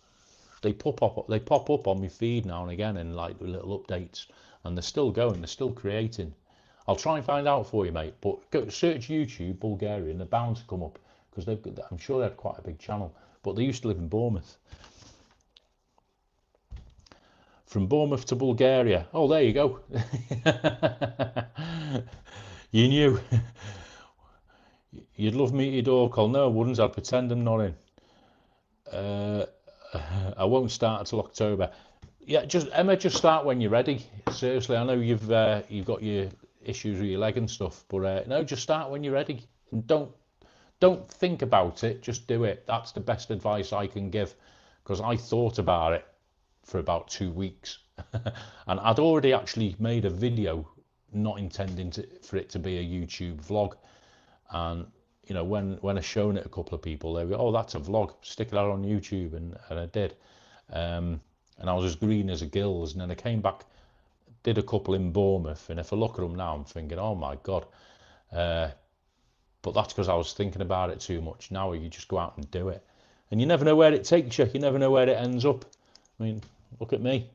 They pop up on my feed now and again in like little updates, and they're still going, they're still creating. I'll try and find out for you, mate. But go search YouTube Bulgaria, and they're bound to come up, because I'm sure they had quite a big channel. But they used to live in Bournemouth. From Bournemouth to Bulgaria. Oh, there you go. You knew. You'd love me at your door call. No, I wouldn't. I'd pretend I'm not in. I won't start until October. Yeah, Emma, just start when you're ready. Seriously, I know you've got your issues with your leg and stuff, but no, just start when you're ready. And don't think about it, just do it. That's the best advice I can give, because I thought about it for about 2 weeks and I'd already actually made a video not intending for it to be a YouTube vlog, and you know, when I shown it a couple of people, they go, oh, that's a vlog, stick that on YouTube, and I did, and I was as green as a gills. And then I came back, did a couple in Bournemouth, and if I look at them now, I'm thinking, oh my god. But that's because I was thinking about it too much. Now you just go out and do it, and you never know where it takes you. You never know where it ends up. I mean, look at me.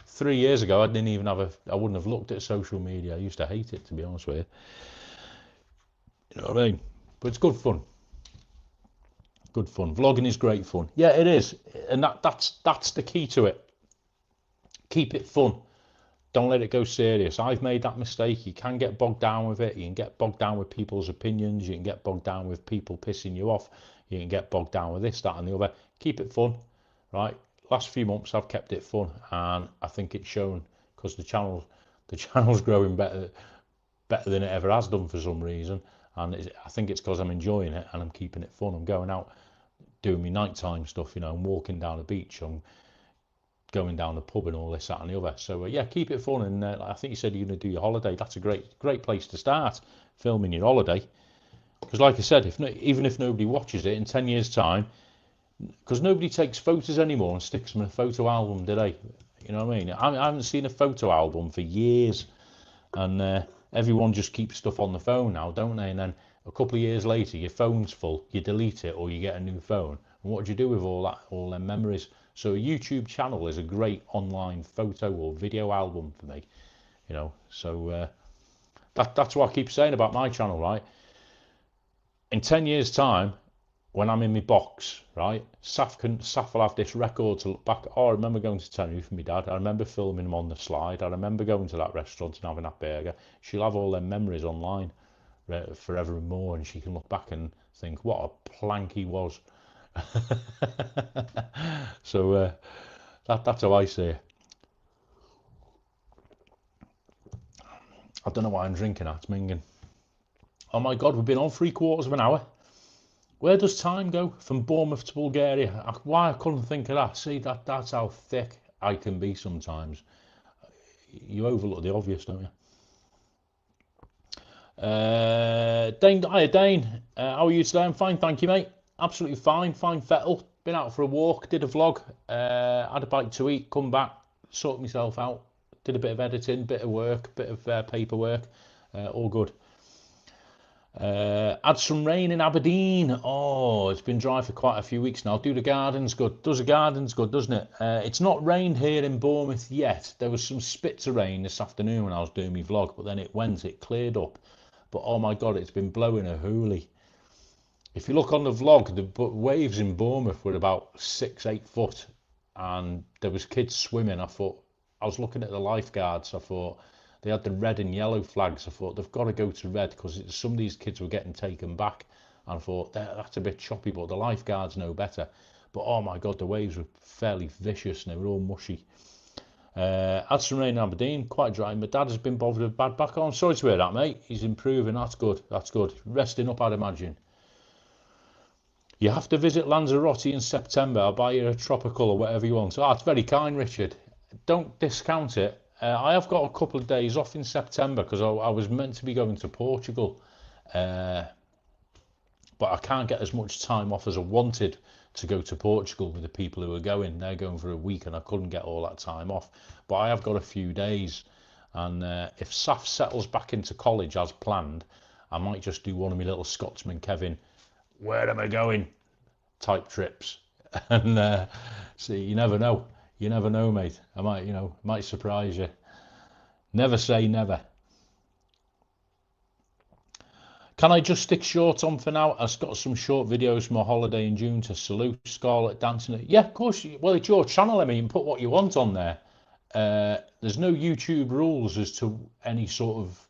3 years ago, I wouldn't have looked at social media. I used to hate it, to be honest with you. You know what I mean? But it's good fun. Good fun. Vlogging is great fun. Yeah, it is, and that's the key to it. Keep it fun. Don't let it go serious. I've made that mistake. You can get bogged down with it. You can get bogged down with people's opinions. You can get bogged down with people pissing you off. You can get bogged down with this, that, and the other. Keep it fun, right? Last few months I've kept it fun, and I think it's shown, because the channel's growing better than it ever has done for some reason. And I think it's because I'm enjoying it and I'm keeping it fun. I'm going out doing my nighttime stuff, you know, I'm walking down the beach, I'm going down the pub and all this, that, and the other. So yeah, keep it fun. And I think you said you're going to do your holiday. That's a great place to start, filming your holiday. Because like I said, even if nobody watches it in 10 years' time, because nobody takes photos anymore and sticks them in a photo album, do they? You know what I mean? I haven't seen a photo album for years, and everyone just keeps stuff on the phone now, don't they? And then a couple of years later, your phone's full, you delete it or you get a new phone. And what do you do with all them memories? So a YouTube channel is a great online photo or video album for me, you know. So that's what I keep saying about my channel, right? In 10 years' time, when I'm in my box, right, Saf will have this record to look back. Oh, I remember going to Tenerife with my dad. I remember filming him on the slide. I remember going to that restaurant and having that burger. She'll have all them memories online forever and more, and she can look back and think, what a plank he was. So that's how I see it. I don't know why I'm drinking that, minging. Oh my God, we've been on 3/4 of an hour. Where does time go from Bournemouth to Bulgaria? Why I couldn't think of that. See, that's how thick I can be sometimes. You overlook the obvious, don't you? Dane, hiya Dane. How are you today? I'm fine, thank you, mate. Absolutely fine. Fine fettle. Been out for a walk, did a vlog, had a bite to eat, come back, sorted myself out, did a bit of editing, bit of work, bit of paperwork, all good. Had some rain in Aberdeen. Oh, it's been dry for quite a few weeks now. Do the gardens good? Does the gardens good, doesn't it? It's not rained here in Bournemouth yet. There was some spits of rain this afternoon when I was doing my vlog, but then it cleared up. But oh my God, it's been blowing a hoolie. If you look on the vlog, the waves in Bournemouth were about 6-8 foot, and there was kids swimming. I was looking at the lifeguards. I thought they had the red and yellow flags. I thought they've got to go to red, because some of these kids were getting taken back. And I thought that's a bit choppy, but the lifeguards know better. But oh my God, the waves were fairly vicious and they were all mushy. Had some rain in Aberdeen, quite dry. My dad has been bothered with bad back. Oh, I'm sorry to hear that, mate. He's improving. That's good. That's good. Resting up, I'd imagine. You have to visit Lanzarote in September. I'll buy you a tropical or whatever you want. Oh, that's very kind, Richard. Don't discount it. I have got a couple of days off in September, because I was meant to be going to Portugal, but I can't get as much time off as I wanted to go to Portugal with the people who are going. They're going for a week and I couldn't get all that time off. But I have got a few days, and if Saf settles back into college as planned, I might just do one of my little Scotsman Kevin, where am I going type trips. And see, you never know. You never know, mate. I might surprise you. Never say never. Can I just stick short on for now? I've got some short videos from my holiday in June to salute Scarlett dancing. Yeah, of course. Well, it's your channel. I mean, put what you want on there. There's no YouTube rules as to any sort of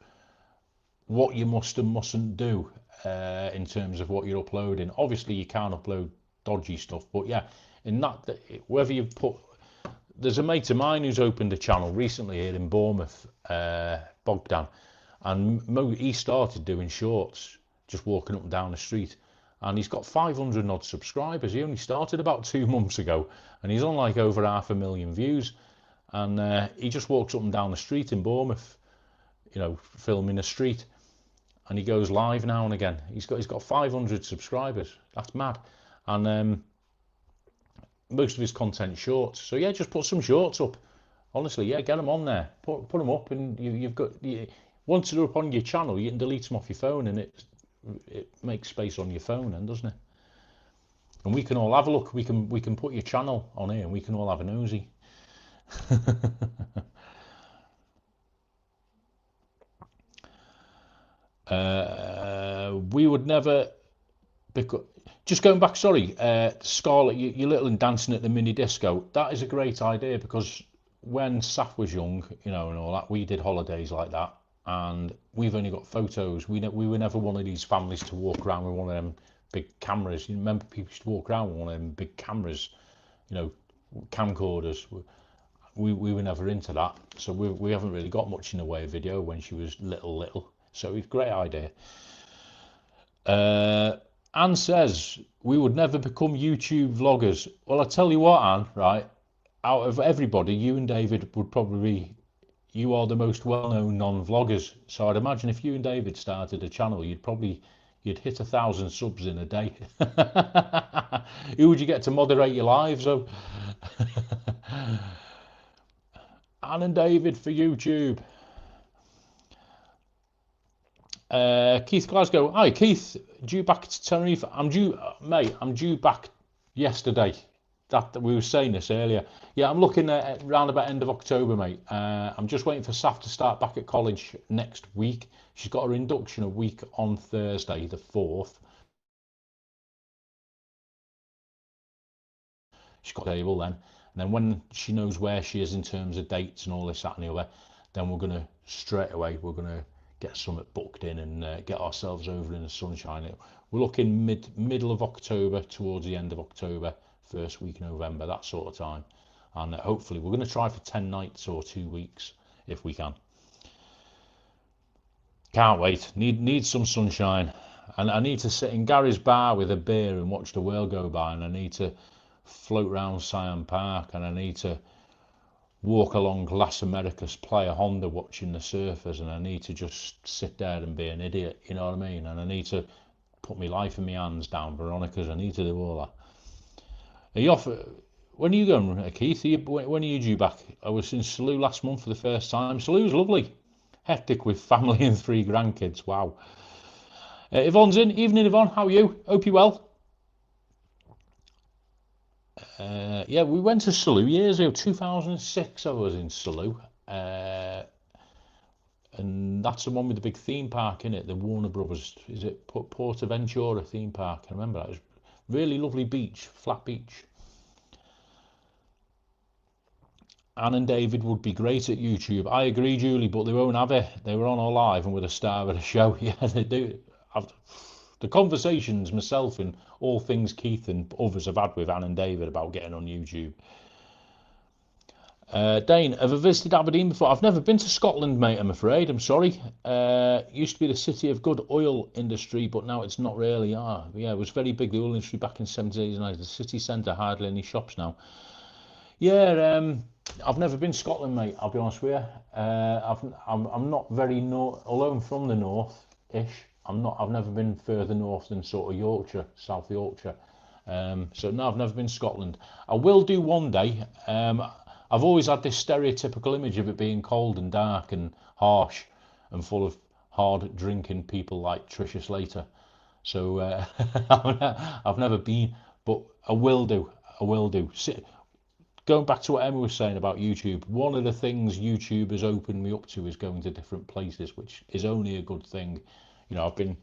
what you must and mustn't do in terms of what you're uploading. Obviously, you can't upload dodgy stuff, but yeah, in that, whether you put, there's a mate of mine who's opened a channel recently here in Bournemouth, Bogdan, and he started doing shorts, just walking up and down the street, and he's got 500 odd subscribers. He only started about 2 months ago, and he's on like over 500,000 views, and he just walks up and down the street in Bournemouth, you know, filming a street, and he goes live now and again. He's got 500 subscribers. That's mad. And most of his content shorts. So yeah, just put some shorts up. Honestly, yeah, get them on there. Put them up, and you've got. Once they're up on your channel, you can delete them off your phone, and it makes space on your phone, then, doesn't it? And we can all have a look. We can put your channel on here, and we can all have a nosy. We would never. Because, just going back, sorry, Scarlett, you little and dancing at the mini disco. That is a great idea, because when Saf was young, you know, and all that, we did holidays like that, and we've only got photos. We were never one of these families to walk around with one of them big cameras. You remember people used to walk around with one of them big cameras, you know, camcorders. We were never into that, so we haven't really got much in the way of video when she was little. So it's a great idea. Anne says we would never become YouTube vloggers. Well, I tell you what, Anne, right? Out of everybody, you and David would probably be, you are the most well-known non-vloggers. So I'd imagine if you and David started a channel, you'd hit 1,000 subs in a day. Who would you get to moderate your lives? So Anne and David for YouTube. Keith Glasgow. Hi, Keith. Due back to Tenerife. I'm due back yesterday. That we were saying this earlier. Yeah, I'm looking at around about end of October, mate. I'm just waiting for Saf to start back at college next week. She's got her induction a week on Thursday, the 4th. She's got a table then. And then when she knows where she is in terms of dates and all this, that and the other, then we're going to straight away, we're going to get something booked in and get ourselves over in the sunshine. We're looking middle of October, towards the end of October, first week of November, that sort of time. And hopefully we're going to try for 10 nights or 2 weeks if we can. Can't wait. Need some sunshine. And I need to sit in Gary's bar with a beer and watch the world go by, and I need to float around Siam Park, and I need to walk along Las Americas, play a Honda watching the surfers, and I need to just sit there and be an idiot, you know what I mean? And I need to put my life in my hands down Veronica's. I need to do all that. Are you off? When are you going, Keith? When are you due back? I was in Salou last month for the first time. Salou's lovely. Hectic with family and 3 grandkids. Wow. Yvonne's in. Evening, Yvonne. How are you? Hope you're well. Yeah, we went to Salou years ago. 2006 I was in Salou. And that's the one with the big theme park in it, the Warner Brothers. Is it Portaventura theme park? I remember that. It was really lovely beach, flat beach. Anne and David would be great at YouTube. I agree, Julie, but they won't have it. They were on our live and were the star of the show. Yeah, they do. The conversations myself and all things Keith and others have had with Anne and David about getting on YouTube. Dane, have I visited Aberdeen before? I've never been to Scotland, mate, I'm afraid. I'm sorry. Used to be the city of good oil industry, but now it's not really. Yeah, it was very big, the oil industry back in the 70s and 80s. The city centre, hardly any shops now. Yeah, I've never been to Scotland, mate, I'll be honest with you. I'm not very north, although I'm from the north-ish. I've never been further north than sort of Yorkshire, South Yorkshire. So no, I've never been to Scotland. I will do one day. I've always had this stereotypical image of it being cold and dark and harsh and full of hard drinking people like Tricia Slater. So I've never been, but I will do. Going back to what Emma was saying about YouTube, one of the things YouTube has opened me up to is going to different places, which is only a good thing. You know, I've been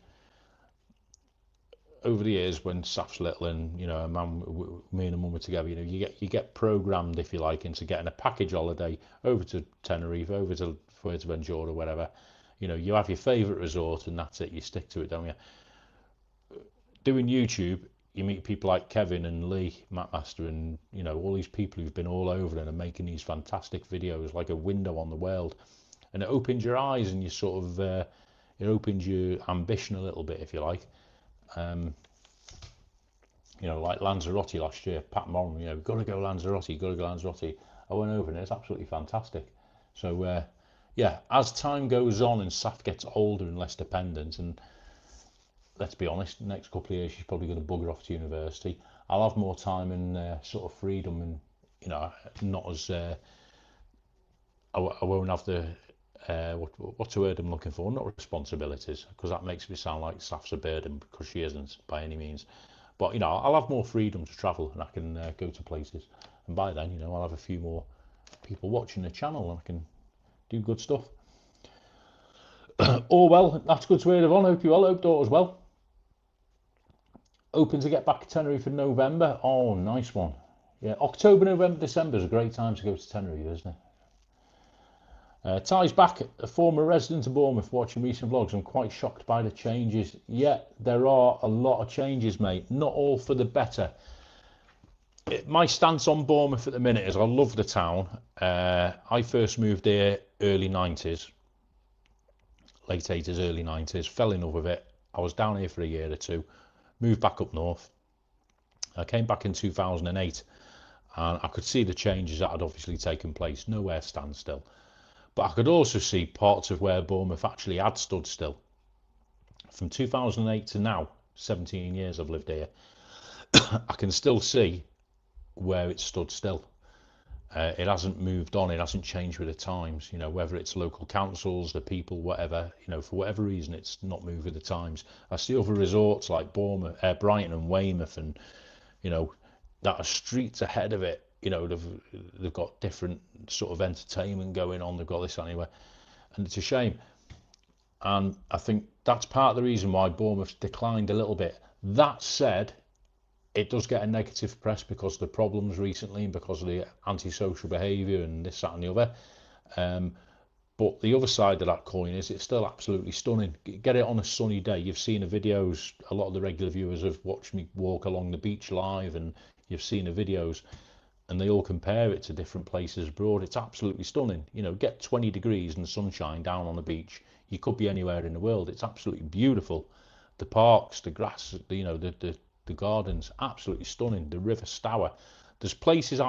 over the years when Saf's little and, you know, me and her mum were together, you know, you get programmed, if you like, into getting a package holiday over to Tenerife, over to Fuerteventura, whatever. You know, you have your favourite resort and that's it, you stick to it, don't you? Doing YouTube, you meet people like Kevin and Lee Mattmaster and, you know, all these people who've been all over and are making these fantastic videos, like a window on the world. And it opens your eyes and you sort of, it opens your ambition a little bit, if you like. You know, like Lanzarote last year, Pat Moran, you know, got to go Lanzarote. I went over and it's absolutely fantastic. So, yeah, as time goes on and Saf gets older and less dependent, and let's be honest, the next couple of years she's probably going to bugger off to university. I'll have more time and sort of freedom, and, you know, not as I won't have the what's the word I'm looking for? Not responsibilities, because that makes me sound like Saf's a burden, because she isn't by any means. But, you know, I'll have more freedom to travel and I can go to places. And by then, you know, I'll have a few more people watching the channel and I can do good stuff. Oh, well, that's good to hear, Yvonne. Hope you're well. Hope daughter's well. Open to get back to Tenerife in November. Oh, nice one. Yeah, October, November, December is a great time to go to Tenerife, isn't it? Ties back, a former resident of Bournemouth watching recent vlogs. I'm quite shocked by the changes. Yeah, there are a lot of changes, mate. Not all for the better. My stance on Bournemouth at the minute is I love the town. I first moved here early 90s, late 80s, early 90s, fell in love with it. I was down here for a year or two, moved back up north. I came back in 2008 and I could see the changes that had obviously taken place. Nowhere standstill. But I could also see parts of where Bournemouth actually had stood still. From 2008 to now, 17 years I've lived here, I can still see where it stood still. It hasn't moved on, it hasn't changed with the times, you know, whether it's local councils, the people, whatever, you know, for whatever reason it's not moved with the times. I see other resorts like Bournemouth, Brighton and Weymouth, and you know, that are streets ahead of it, you know, they've got different sort of entertainment going on, they've got this anyway, and it's a shame. And I think that's part of the reason why Bournemouth's declined a little bit. That said, it does get a negative press because of the problems recently and because of the antisocial behaviour and this, that and the other. But the other side of that coin is it's still absolutely stunning. Get it on a sunny day. You've seen the videos, a lot of the regular viewers have watched me walk along the beach live, and you've seen the videos, and they all compare it to different places abroad. It's absolutely stunning. You know, get 20 degrees and sunshine down on the beach. You could be anywhere in the world. It's absolutely beautiful. The parks, the grass, you know, the gardens, absolutely stunning. The River Stour. There's places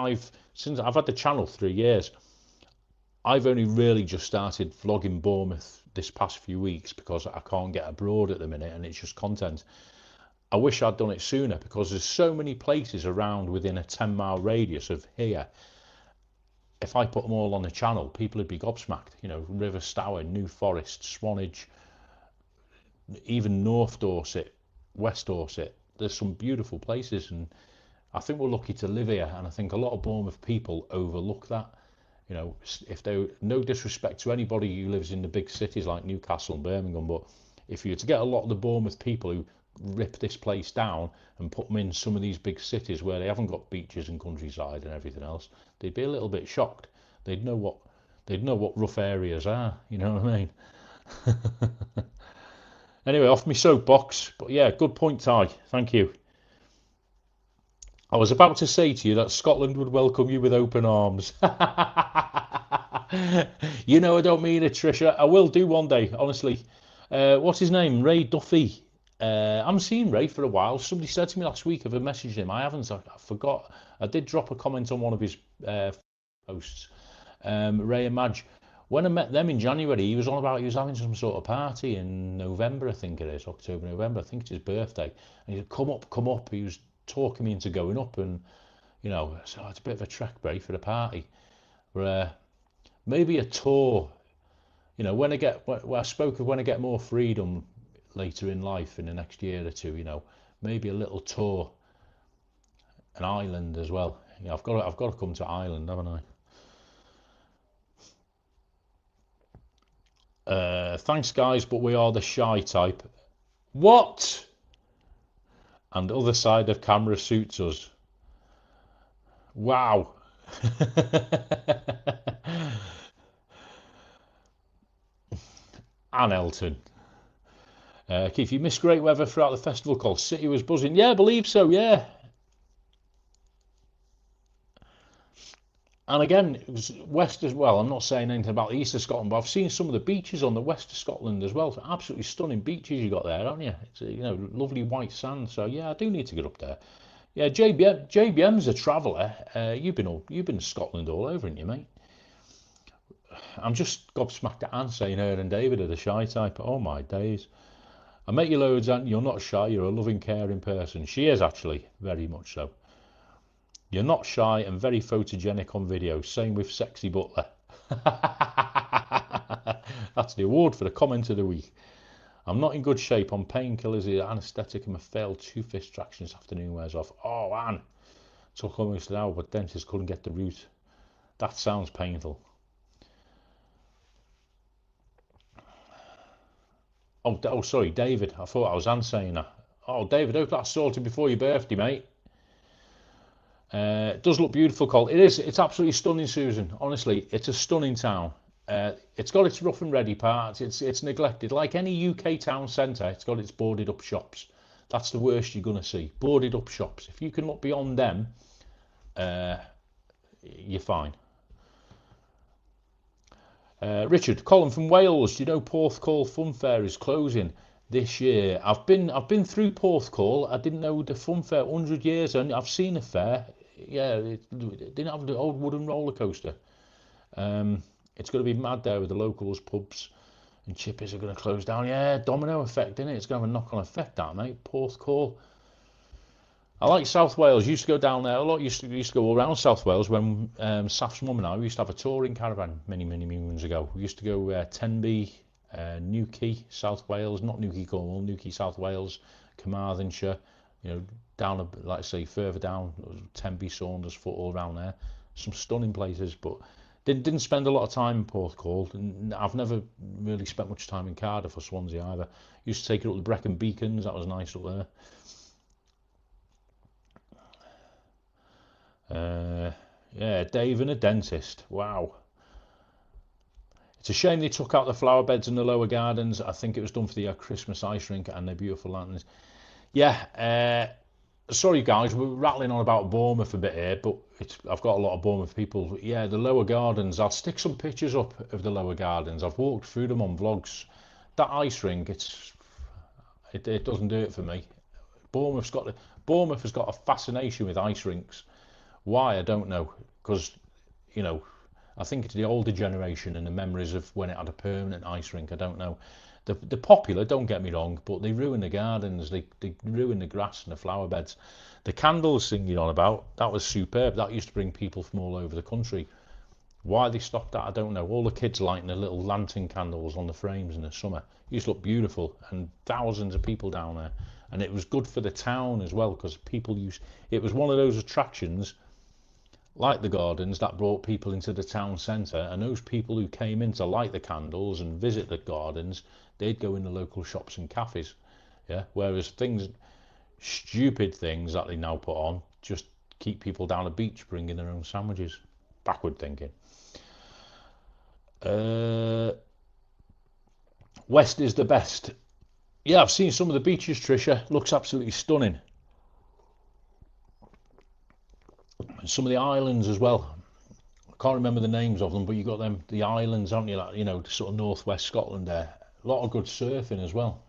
since I've had the channel 3 years, I've only really just started vlogging Bournemouth this past few weeks because I can't get abroad at the minute and it's just content. I wish I'd done it sooner because there's so many places around within a 10-mile radius of here. If I put them all on the channel, people would be gobsmacked. You know, River Stour, New Forest, Swanage, even North Dorset, West Dorset. There's some beautiful places, and I think we're lucky to live here, and I think a lot of Bournemouth people overlook that. You know, if they, no disrespect to anybody who lives in the big cities like Newcastle and Birmingham, but if you were to get a lot of the Bournemouth people who rip this place down and put them in some of these big cities where they haven't got beaches and countryside and everything else, they'd be a little bit shocked. They'd know what rough areas are, you know what I mean? Anyway, off my soapbox, but yeah, good point, Ty. Thank you. I was about to say to you that Scotland would welcome you with open arms. You know I don't mean it, Trisha. I will do one day, honestly. What's his name? Ray Duffy. I haven't seen Ray for a while. Somebody said to me last week if I messaged him. I haven't. I forgot. I did drop a comment on one of his posts. Ray and Madge. When I met them in January, he was on about he was having some sort of party in November, I think it is, October, November. I think it's his birthday. And he said, come up, come up. He was talking me into going up, and you know, so it's a bit of a trek break for the party. Maybe a tour. You know, when I spoke of when I get more freedom later in life in the next year or two. You know, maybe a little tour, an island as well. Yeah, I've got to come to Ireland, haven't I? Thanks guys, but we are the shy type. What? And the other side of camera suits us. Wow. And Elton. Keith, you missed great weather throughout the festival call. City was buzzing. Yeah, I believe so, yeah. And again, it was west as well. I'm not saying anything about the east of Scotland, but I've seen some of the beaches on the west of Scotland as well. Absolutely stunning beaches you got there, haven't you? It's you know, lovely white sand. So yeah, I do need to get up there. Yeah, JBM's a traveller. You've been to Scotland all over, haven't you, mate? I'm just gobsmacked at Anne saying her and David are the shy type. Oh my days. I met you loads, and you're not shy. You're a loving, caring person. She is actually very much so. You're not shy and very photogenic on video. Same with Sexy Butler. That's the award for the comment of the week. I'm not in good shape on painkillers, the anaesthetic, and my failed two-fist traction this afternoon wears off. Oh, Anne. Took almost an hour, but dentist couldn't get the root. That sounds painful. Oh, sorry, David. I thought I was Anne saying that. Oh, David, hope that's sorted before your birthday, mate. It does look beautiful, Cole. It is. It's absolutely stunning, Susan. Honestly, it's a stunning town. it's got its rough and ready parts. It's neglected. Like any UK town centre, it's got its boarded up shops. That's the worst you're going to see. Boarded up shops. If you can look beyond them, you're fine. Richard, Colin from Wales. Do you know Porthcawl Fun Fair is closing this year? I've been through Porthcawl. I didn't know the fun fair 100 years, and I've seen a fair. Yeah, it didn't have the old wooden roller coaster. It's going to be mad there with the locals, pubs and chippies are going to close down. Yeah, domino effect, isn't it? It's going to have a knock-on effect, that, mate. Porthcawl. I like South Wales. Used to go down there a lot. Used to go all around South Wales when Saf's mum and I used to have a touring caravan many moons ago. We used to go Tenby, Newquay, South Wales, not Newquay Cornwall, Newquay, South Wales, Carmarthenshire. You know, down like I say further down, Tenby, Saunders, Foot, all around there. Some stunning places, but didn't spend a lot of time in Porthcawl. I've never really spent much time in Cardiff or Swansea either. Used to take it up the Brecon Beacons. That was nice up there. Yeah, Dave and a dentist. Wow. It's a shame they took out the flower beds in the lower gardens. I think it was done for the Christmas ice rink and the beautiful lanterns. Yeah, sorry guys, we're rattling on about Bournemouth a bit here, but I've got a lot of Bournemouth people. Yeah, the lower gardens, I'll stick some pictures up of the lower gardens. I've walked through them on vlogs. That ice rink, it doesn't do it for me. Bournemouth has got a fascination with ice rinks. Why, I don't know, because, you know, I think it's the older generation and the memories of when it had a permanent ice rink. I don't know. They're popular, don't get me wrong, but they ruin the gardens, they ruin the grass and the flower beds. The candles thing you're on about, that was superb. That used to bring people from all over the country. Why they stopped that, I don't know. All the kids lighting the little lantern candles on the frames in the summer. It used to look beautiful, and thousands of people down there. And it was good for the town as well, because it was one of those attractions like the gardens that brought people into the town centre, and those people who came in to light the candles and visit the gardens, they'd go in the local shops and cafes. Yeah, whereas stupid things that they now put on just keep people down the beach bringing their own sandwiches. Backward thinking. West is the best. Yeah, I've seen some of the beaches, Trisha. Looks absolutely stunning. Some of the islands as well. I can't remember the names of them, but you got them, the islands, aren't you? Like, you know, sort of northwest Scotland there. A lot of good surfing as well.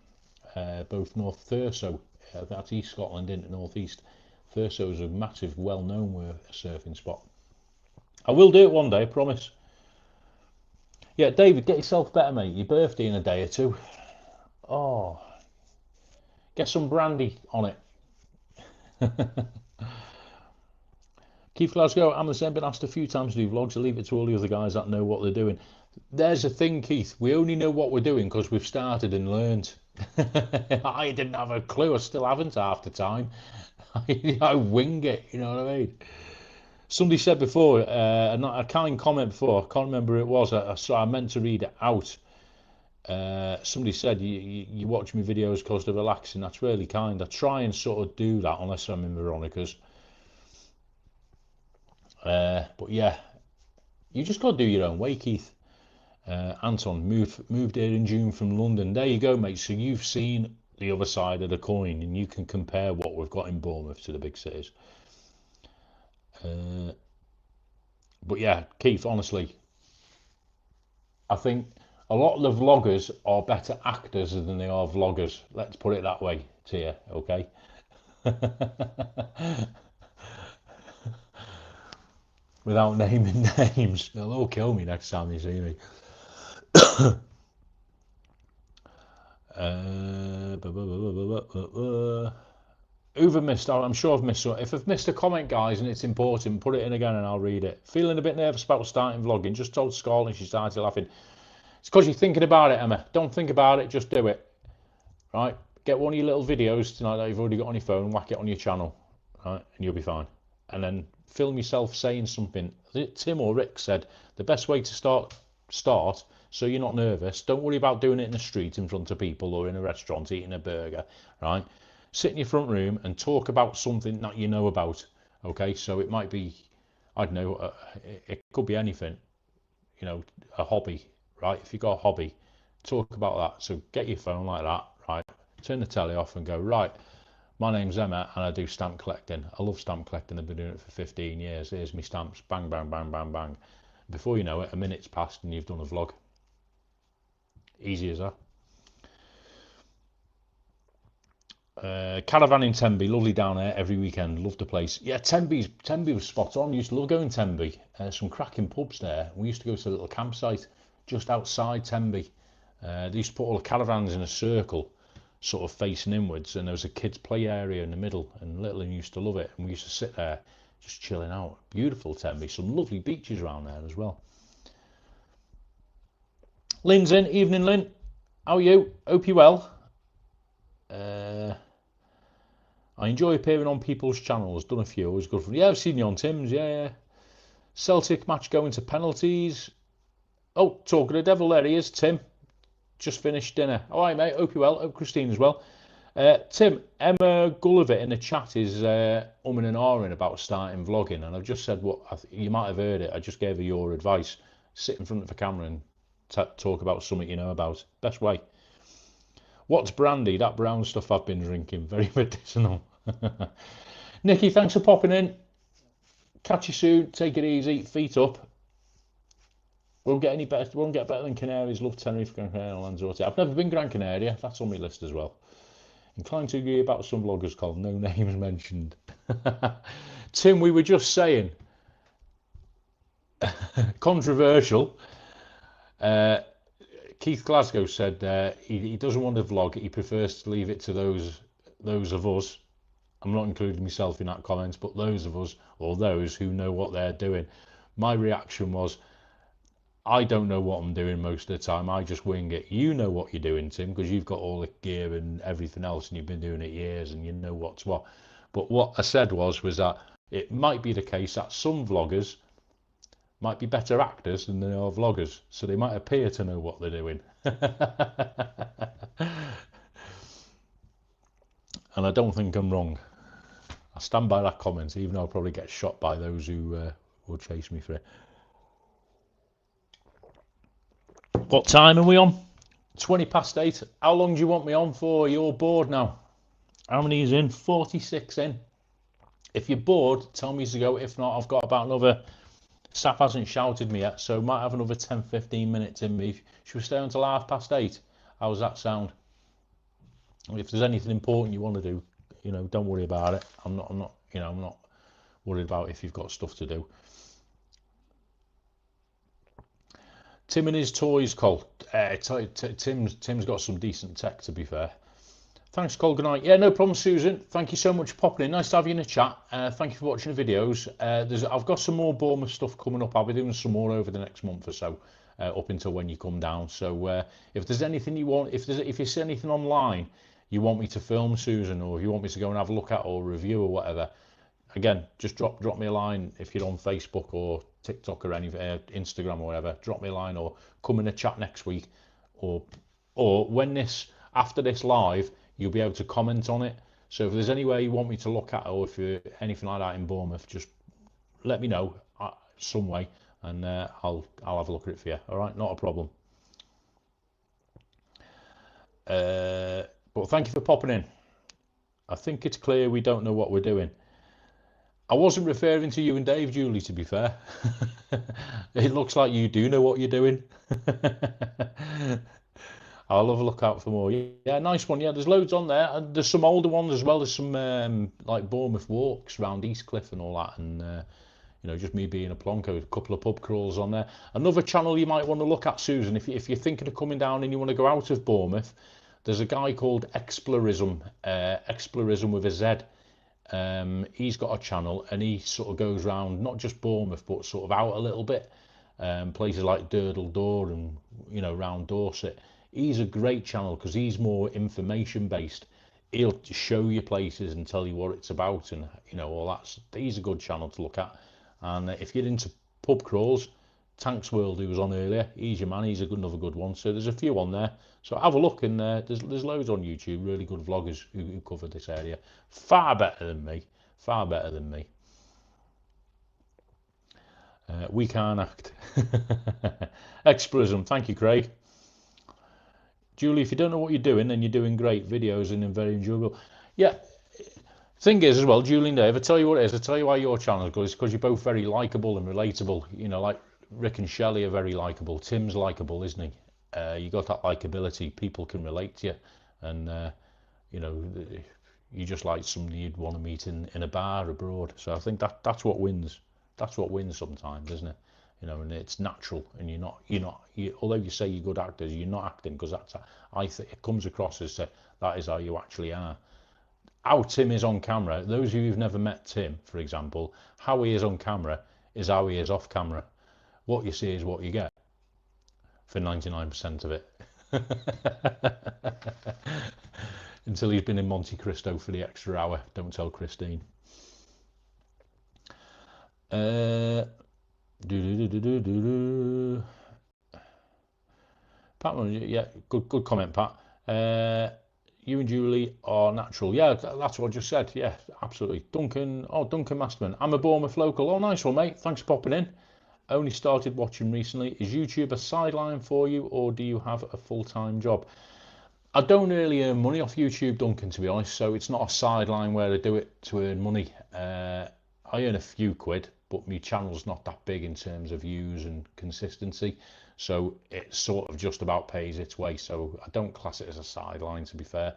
Both North Thurso, that's East Scotland, into northeast. Thurso is a massive, well-known surfing spot. I will do it one day, I promise. Yeah, David, get yourself better, mate. Your birthday in a day or two. Oh, get some brandy on it. Keith Glasgow, I'm the same, been asked a few times to do vlogs. I leave it to all the other guys that know what they're doing. There's the thing, Keith. We only know what we're doing because we've started and learned. I didn't have a clue. I still haven't half the time. I wing it, you know what I mean? Somebody said before, a kind comment before, I can't remember who it was, so I meant to read it out. Somebody said, you watch my videos because they're relaxing. That's really kind. I try and sort of do that unless I'm in Veronica's. But yeah, you just got to do your own way, Keith. Anton moved here in June from London. There you go, mate. So you've seen the other side of the coin, and you can compare what we've got in Bournemouth to the big cities. But yeah, Keith, honestly, I think a lot of the vloggers are better actors than they are vloggers. Let's put it that way to you, okay? Without naming names. They'll all kill me next time they see me. Who've I missed? I'm sure I've missed some. If I've missed a comment, guys, and it's important, put it in again and I'll read it. Feeling a bit nervous about starting vlogging. Just told Scarlett and she started laughing. It's because you're thinking about it, Emma. Don't think about it, just do it. Right? Get one of your little videos tonight that you've already got on your phone, whack it on your channel, right? And you'll be fine. And then film yourself saying something. Tim or Rick said the best way to start so you're not nervous. Don't worry about doing it in the street in front of people or in a restaurant eating a burger, right? Sit in your front room and talk about something that you know about. Okay, so it might be, I don't know, it could be anything, you know, a hobby, right? If you've got a hobby, talk about that. So get your phone like that, right? Turn the telly off and go, right, my name's Emma and I do stamp collecting. I love stamp collecting. I've been doing it for 15 years. Here's my stamps. Bang, bang, bang, bang, bang. Before you know it, a minute's passed and you've done a vlog. Easy as that. Caravan in Tenby, lovely down there every weekend. Love the place. Yeah, Tenby was spot on. Used to love going Tenby. Some cracking pubs there. We used to go to a little campsite just outside Tenby. They used to put all the caravans in a circle, sort of facing inwards, and there was a kids' play area in the middle. And Littlin used to love it, and we used to sit there just chilling out. Beautiful Tenby. Some lovely beaches around there as well. Lynn's in. Evening, Lynn. How are you? Hope you're well. I enjoy appearing on people's channels. Done a few. Always good for. Yeah, I've seen you on Tim's. Yeah. Celtic match going to penalties. Oh, talking to the devil. There he is, Tim. Just finished dinner. All right, mate. Hope you're well. Hope Christine as well. Tim, Emma Gulliver in the chat is umming and ahhing about starting vlogging, and I've just said what you might have heard it. I just gave her your advice. Sit in front of the camera and talk about something you know about. Best way. What's brandy? That brown stuff I've been drinking. Very medicinal. Nikki, thanks for popping in. Catch you soon. Take it easy. Feet up. Won't get any better. Won't get better than Canaries. Love Tenerife, Gran Canaria, Lanzarote. I've never been Gran Canaria. That's on my list as well. Inclined to agree about some vloggers called no names mentioned. Tim, we were just saying. Controversial. Keith Glasgow said he doesn't want to vlog. He prefers to leave it to those of us. I'm not including myself in that comment, but those of us or those who know what they're doing. My reaction was, I don't know what I'm doing most of the time. I just wing it. You know what you're doing, Tim, because you've got all the gear and everything else, and you've been doing it years, and you know what's what. But what I said was that it might be the case that some vloggers might be better actors than they are vloggers, so they might appear to know what they're doing. And I don't think I'm wrong. I stand by that comment, even though I'll probably get shot by those who will chase me for it. What time are we on? 8:20. How long do you want me on for? You're bored now. How many is in? 46 in. If you're bored, tell me to go. If not, I've got about another... Staff hasn't shouted me yet, so might have another 10-15 minutes in me. Should we stay until 8:30? How does that sound? If there's anything important you want to do, don't worry about it. I'm not worried about if you've got stuff to do. Tim and his toys, Cole. Tim's got some decent tech, to be fair. Thanks, Cole. Good night. Yeah, no problem, Susan. Thank you so much for popping in. Nice to have you in the chat. Thank you for watching the videos. I've got some more Bournemouth stuff coming up. I'll be doing some more over the next month or so, up until when you come down. So if there's anything you want, if you see anything online you want me to film, Susan, or if you want me to go and have a look at or review or whatever, again, just drop me a line if you're on Facebook or TikTok or any Instagram or whatever. Drop me a line or come in a chat next week, or when after this live, you'll be able to comment on it. So if there's anywhere you want me to look at, or if you're anything like that in Bournemouth, just let me know some way, and I'll have a look at it for you. All right, not a problem. But thank you for popping in. I think it's clear we don't know what we're doing. I wasn't referring to you and Dave, Julie, to be fair. It looks like you do know what you're doing. I'll have a look out for more. Yeah, nice one. Yeah, there's loads on there. And there's some older ones as well. There's some like Bournemouth walks around Eastcliff and all that. And, just me being a plonker, a couple of pub crawls on there. Another channel you might want to look at, Susan, if you're thinking of coming down and you want to go out of Bournemouth, there's a guy called Explorism, Explorism with a Z. He's got a channel and he sort of goes around not just Bournemouth but sort of out a little bit, places like Durdle Door and round Dorset. He's a great channel because he's more information based. He'll show you places and tell you what it's about and all that. He's a good channel to look at. And if you're into pub crawls, Tanks World, who was on earlier, he's your man. He's another good one. So there's a few on there. So have a look, and there's loads on YouTube. Really good vloggers who cover this area. Far better than me. Far better than me. We can't act. Exprism, thank you, Craig. Julie, if you don't know what you're doing, then you're doing great videos and very enjoyable. Yeah, thing is as well, Julie and Dave, I tell you what it is, I tell you why your channel is good, it's because you're both very likeable and relatable. You know, like Rick and Shelley are very likeable. Tim's likeable, isn't he? You got that likability, people can relate to you, and you know, you're just like somebody you'd want to meet in a bar abroad. So I think that's what wins. That's what wins sometimes, isn't it? You know, and it's natural, and although you say you're good actors, you're not acting, because I think it comes across as that is how you actually are. How Tim is on camera, those of you who've never met Tim, for example, how he is on camera is how he is off camera. What you see is what you get for 99% of it. Until he's been in Monte Cristo for the extra hour. Don't tell Christine. Pat, yeah, good comment, Pat. You and Julie are natural. Yeah, that's what I just said. Yeah, absolutely. Duncan Masterman. I'm a Bournemouth local. Oh, nice one, mate. Thanks for popping in. Only started watching recently. Is YouTube a sideline for you, or do you have a full-time job? I don't really earn money off YouTube, Duncan, to be honest, so it's not a sideline where I do it to earn money. I earn a few quid, but my channel's not that big in terms of views and consistency, so it sort of just about pays its way, so I don't class it as a sideline, to be fair.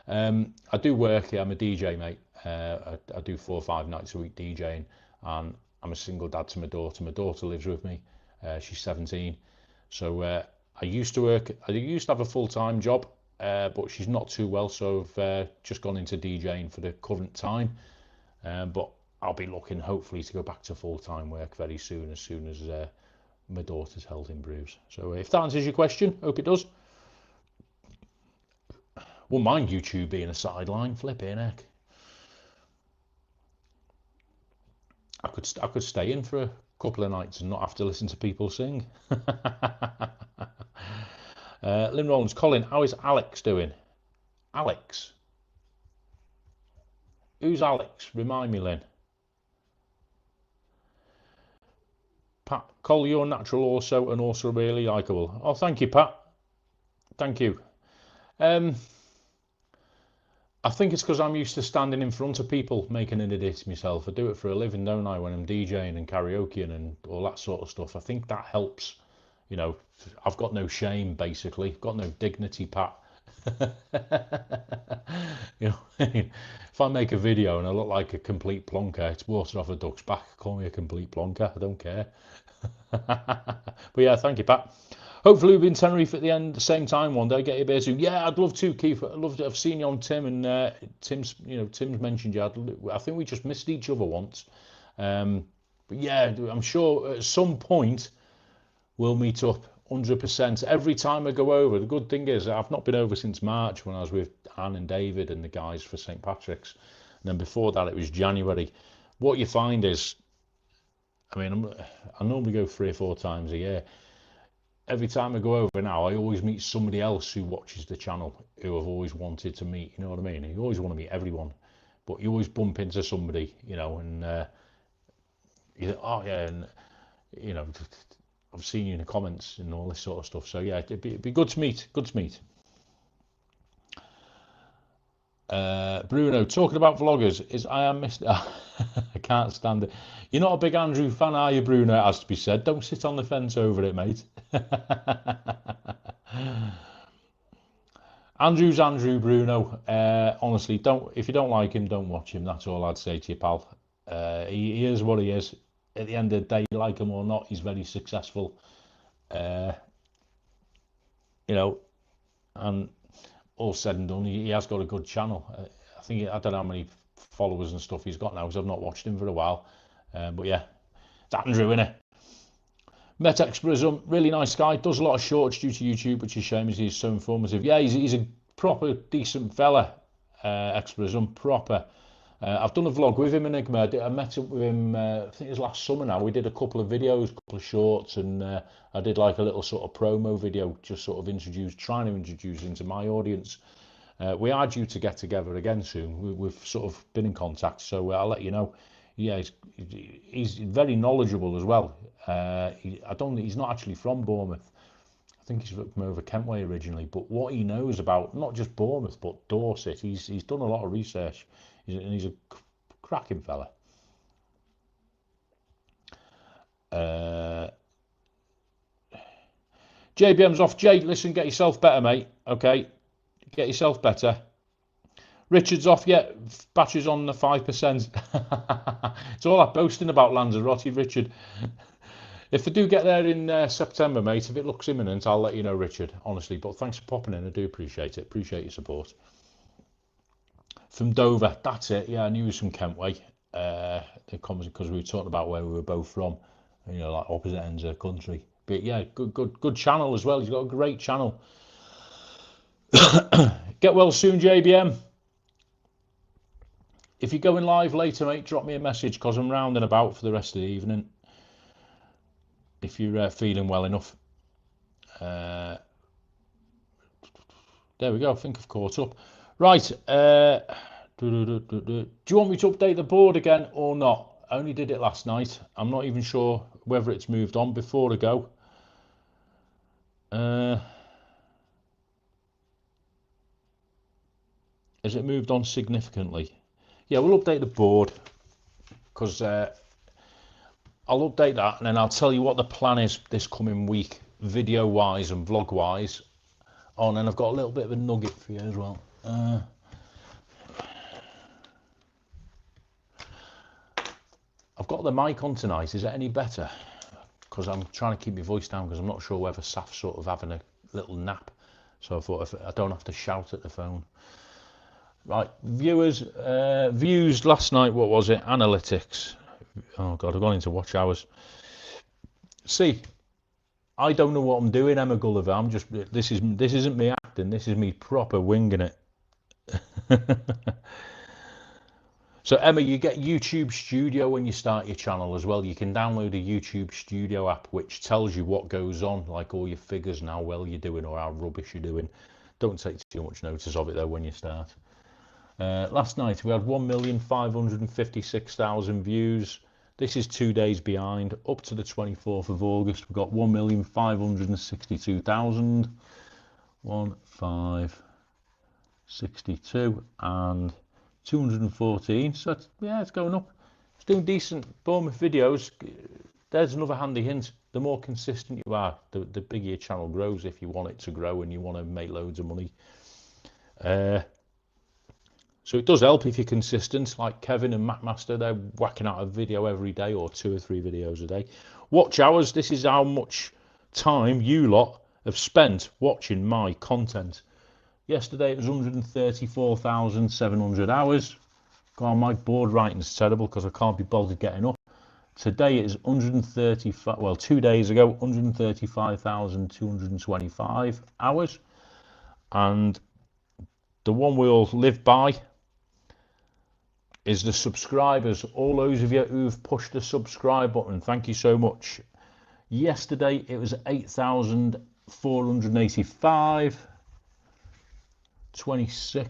I do work, I'm a DJ, mate. I do 4 or 5 nights a week DJing, and I'm a single dad to my daughter. My daughter lives with me, she's 17, so I used to have a full-time job, but she's not too well, so I've just gone into DJing for the current time, but I'll be looking hopefully to go back to full-time work very soon as my daughter's health improves. So if that answers your question, hope it does. Wouldn't mind YouTube being a sideline, flipping heck. I could stay in for a couple of nights and not have to listen to people sing. Lynn Rollins, Colin, how is Alex doing? Alex? Who's Alex? Remind me, Lynn. Pat, Cole, you're natural also, and also really likeable. Oh, thank you, Pat. Thank you. I think it's because I'm used to standing in front of people making an idiot of myself. I do it for a living, don't I, when I'm DJing and karaokeing and all that sort of stuff. I think that helps. You know, I've got no shame, basically. I've got no dignity, Pat. You know, if I make a video and I look like a complete plonker, it's water off a duck's back. Call me a complete plonker, I don't care. But yeah, thank you, Pat. Hopefully we'll be in Tenerife at the same time one day. Get you a beer soon. Yeah, I'd love to, Keith. I'd love to. I've seen you on Tim, and Tim's mentioned you. I think we just missed each other once. But yeah, I'm sure at some point we'll meet up. 100%. Every time I go over, the good thing is I've not been over since March when I was with Anne and David and the guys for St. Patrick's, and then before that it was January. What you find is, I mean, I normally go 3 or 4 times a year. Every time I go over now, I always meet somebody else who watches the channel who I've always wanted to meet. You know what I mean? You always want to meet everyone, but you always bump into somebody, you know, and you think, oh yeah, and you know, I've seen you in the comments and all this sort of stuff. So yeah, it'd be good to meet. Good to meet. Bruno, talking about vloggers, I am Mr. I can't stand it. You're not a big Andrew fan, are you, Bruno? It has to be said. Don't sit on the fence over it, mate. Andrew's Andrew, Bruno. Honestly, if you don't like him, don't watch him. That's all I'd say to you, pal. He is what he is. At the end of the day, like him or not, he's very successful. You know, and all said and done, he has got a good channel. I don't know how many followers and stuff he's got now, because I've not watched him for a while. But yeah, it's Andrew, innit? Metex Prism, really nice guy. Does a lot of shorts due to YouTube, which is a shame, as he's so informative. Yeah, he's a proper decent fella. Exprism, proper. I've done a vlog with him, Enigma. I met up with him, I think it was last summer now. We did a couple of videos, a couple of shorts, and I did like a little sort of promo video, just sort of trying to introduce into my audience. We are due to get together again soon. We've sort of been in contact, so I'll let you know. Yeah, he's very knowledgeable as well. I don't think he's not actually from Bournemouth. I think he's from over Kent way originally. But what he knows about not just Bournemouth but Dorset, he's done a lot of research, and he's a cracking fella. JBM's off. Jake, listen, get yourself better, mate. Okay, get yourself better. Richard's off. Yeah, battery's on the 5%. It's all that boasting about Lanzarote, Richard. If I do get there in September, mate, if it looks imminent, I'll let you know, Richard, honestly. But thanks for popping in. I do appreciate it. Appreciate your support. From Dover, that's it. Yeah, I knew he was from Kentway. Because we were talking about where we were both from, you know, like opposite ends of the country. But yeah, good channel as well. He's got a great channel. Get well soon, JBM. If you're going live later, mate, drop me a message because I'm round and about for the rest of the evening. If you're feeling well enough. There we go. I think I've caught up. Right. Do you want me to update the board again or not? I only did it last night. I'm not even sure whether it's moved on. Before I go, has it moved on significantly? Yeah, we'll update the board because I'll update that and then I'll tell you what the plan is this coming week, video wise and vlog wise. Oh, and then I've got a little bit of a nugget for you as well. I've got the mic on tonight. Is it any better? Because I'm trying to keep my voice down because I'm not sure whether Saf's sort of having a little nap. So I thought if I don't have to shout at the phone. Right, viewers, views last night. What was it? Analytics. Oh God, I've gone into watch hours. See, I don't know what I'm doing, Emma Gulliver. I'm just this isn't me acting. This is me proper winging it. So Emma, you get YouTube Studio when you start your channel as well. You can download a YouTube Studio app which tells you what goes on, like all your figures and how well you're doing or how rubbish you're doing. Don't take too much notice of it though when you start. Last night we had 1,556,000 views. This is 2 days behind. Up to the 24th of August, we've got 1,562,000. 1,562 and 214. So yeah, it's going up. It's doing decent. Bournemouth videos. There's another handy hint. The more consistent you are, the bigger your channel grows. If you want it to grow and you want to make loads of money. So it does help if you're consistent, like Kevin and MacMaster. They're whacking out a video every day or 2 or 3 videos a day. Watch hours. This is how much time you lot have spent watching my content. Yesterday it was 134,700 hours. God, my board writing's terrible because I can't be bothered getting up. Today it is 135. Well, 2 days ago, 135,225 hours. And the one we'll live by is the subscribers. All those of you who've pushed the subscribe button, thank you so much. Yesterday it was 8,485. 26th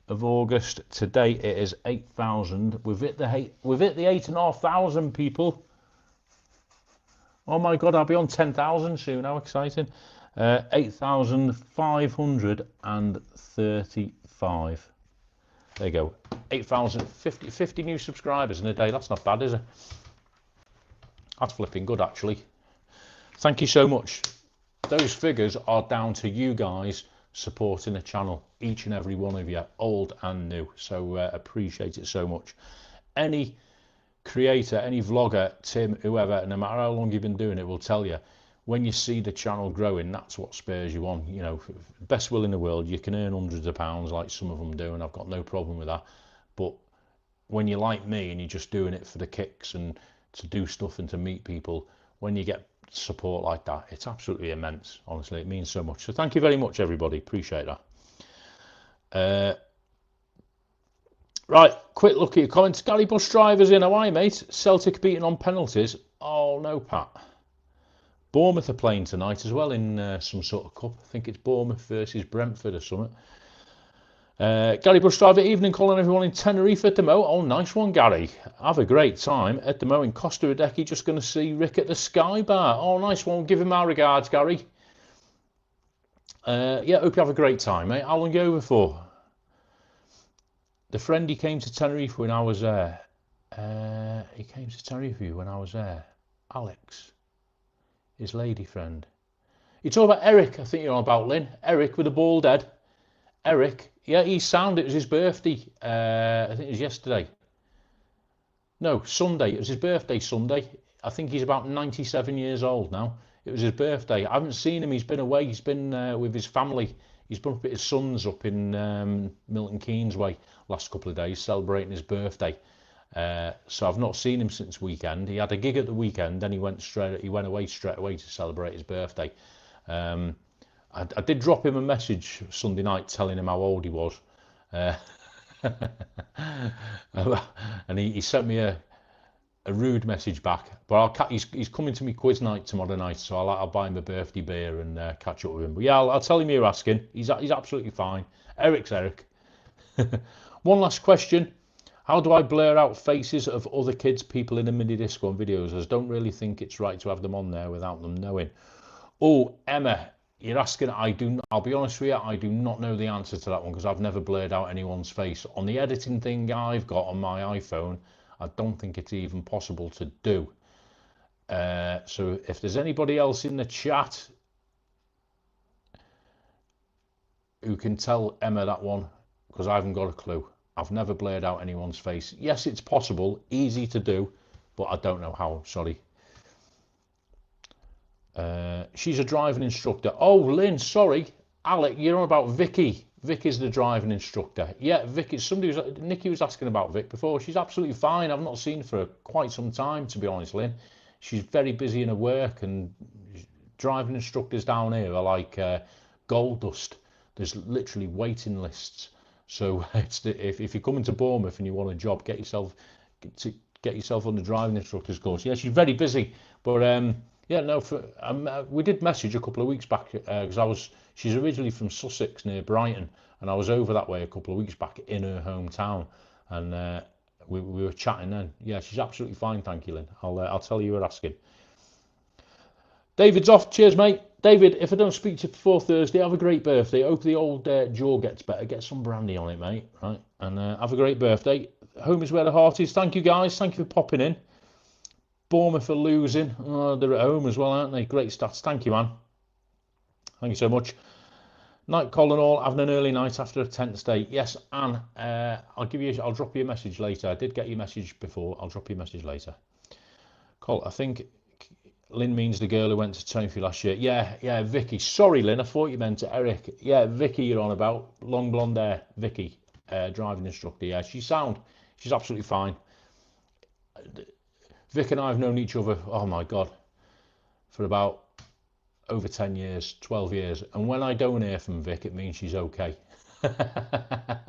of August. Today it is 8,000. We've hit the 8,500 people. Oh my God, I'll be on 10,000 soon. How exciting! 8,535. There you go. 8,050 new subscribers in a day. That's not bad, is it? That's flipping good, actually. Thank you so much. Those figures are down to you guys supporting the channel, each and every one of you, old and new. So appreciate it so much. Any creator, any vlogger, Tim, whoever, no matter how long you've been doing it, will tell you, when you see the channel growing, that's what spurs you on. You know, best will in the world, you can earn hundreds of pounds like some of them do, and I've got no problem with that. But when you're like me and you're just doing it for the kicks and to do stuff and to meet people, when you get support like that, it's absolutely immense. Honestly, it means so much. So thank you very much, everybody. Appreciate that. Right, quick look at your comments. Gary Bus Drivers in. How are you, mate? Celtic beating on penalties. Oh no, Pat. Bournemouth are playing tonight as well in some sort of cup. I think it's Bournemouth versus Brentford or something. Gary Bush Driver, evening, calling everyone in Tenerife at the Mo. Oh, nice one, Gary. Have a great time at the Mo in Costa Rica. Just going to see Rick at the Sky Bar. Oh, nice one. Give him our regards, Gary. Yeah, hope you have a great time, mate. How long are you over for? The friend he came to Tenerife when I was there. He came to Tenerife when I was there. Alex, his lady friend. You talk about Eric, I think you're on about, Lynn. Eric with a bald head. Eric, yeah, he's sound. It was his birthday. I think it was yesterday. No, Sunday. It was his birthday Sunday. I think he's about 97 years old now. It was his birthday. I haven't seen him. He's been away. He's been with his family. He's been up at his son's up in Milton Keynes way last couple of days celebrating his birthday. So I've not seen him since weekend. He had a gig at the weekend, then he went away straight away to celebrate his birthday. I did drop him a message Sunday night telling him how old he was, and he sent me a rude message back. But he's coming to me quiz night tomorrow night, so I'll buy him a birthday beer and catch up with him. But yeah, I'll tell him you're asking. He's absolutely fine. Eric's Eric. One last question. How do I blur out faces of other kids, people in a mini disco on videos? I don't really think it's right to have them on there without them knowing. Oh, Emma, you're asking. I'll be honest with you, I do not know the answer to that one because I've never blurred out anyone's face. On the editing thing I've got on my iPhone, I don't think it's even possible to do. So if there's anybody else in the chat who can tell Emma that one, because I haven't got a clue. I've never blurred out anyone's face. Yes, it's possible, easy to do, but I don't know how, sorry. She's a driving instructor. Oh, Lynn, sorry. Alec, you're on about Vicky. Vicky's the driving instructor. Yeah, Vicky, Nikki was asking about Vic before. She's absolutely fine. I've not seen her for quite some time, to be honest, Lynn. She's very busy in her work, and driving instructors down here are like gold dust. There's literally waiting lists. So if you're coming to Bournemouth and you want a job, get yourself on the driving instructor's course. Yeah, she's very busy, but yeah, no. We did message a couple of weeks back because she's originally from Sussex near Brighton, and I was over that way a couple of weeks back in her hometown, and we were chatting then. Yeah, she's absolutely fine, thank you, Lynn. I'll tell you, you're asking. David's off. Cheers, mate. David, if I don't speak to you before Thursday, have a great birthday. Hope the old jaw gets better. Get some brandy on it, mate. Right, and have a great birthday. Home is where the heart is. Thank you, guys. Thank you for popping in. Bournemouth are losing. Oh, they're at home as well, aren't they? Great stats. Thank you, man. Thank you so much. Night, Colin, all having an early night after a tense day. Yes, Anne. I'll drop you a message later. I did get your message before. I'll drop you a message later. Col, I think Lynn means the girl who went to Tenerife last year. Yeah, Vicky. Sorry, Lynn, I thought you meant Eric. Yeah, Vicky you're on about. Long blonde hair. Vicky, driving instructor. Yeah, she's sound. She's absolutely fine. Vic and I have known each other, oh my God, for about over 10 years, 12 years. And when I don't hear from Vic, it means she's okay. Yeah,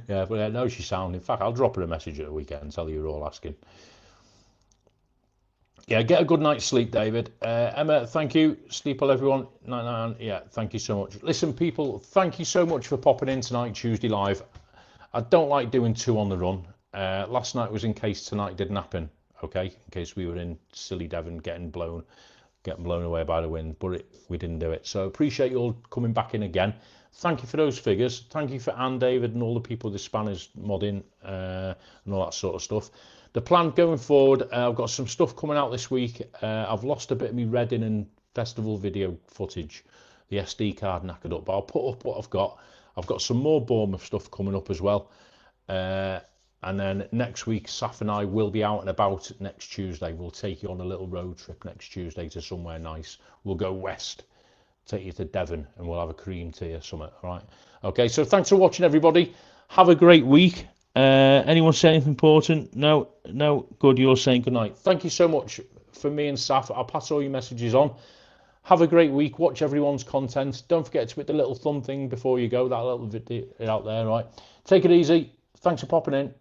but no, she's sound. In fact, I'll drop her a message at the weekend and tell you you're all asking. Yeah, get a good night's sleep, David. Emma, thank you. Sleep well, everyone. Night. Yeah, thank you so much. Listen, people, thank you so much for popping in tonight, Tuesday Live. I don't like doing two on the run. Last night was in case tonight didn't happen, okay? In case we were in silly Devon getting blown away by the wind, but we didn't do it. So appreciate you all coming back in again. Thank you for those figures. Thank you for Anne, David, and all the people, the Spanners modding and all that sort of stuff. The plan going forward, I've got some stuff coming out this week. I've lost a bit of me Reading and festival video footage. The SD card knackered up, but I'll put up what I've got. I've got some more Bournemouth stuff coming up as well. And then next week, Saf and I will be out and about next Tuesday. We'll take you on a little road trip next Tuesday to somewhere nice. We'll go west, take you to Devon, and we'll have a cream tea or something, all right? Okay, so thanks for watching, everybody. Have a great week. Anyone say anything important? No, good, you're saying good night. Thank you so much for me and Saf. I'll pass all your messages on. Have a great week. Watch everyone's content. Don't forget to hit the little thumb thing before you go, that little video out there, right? Take it easy. Thanks for popping in.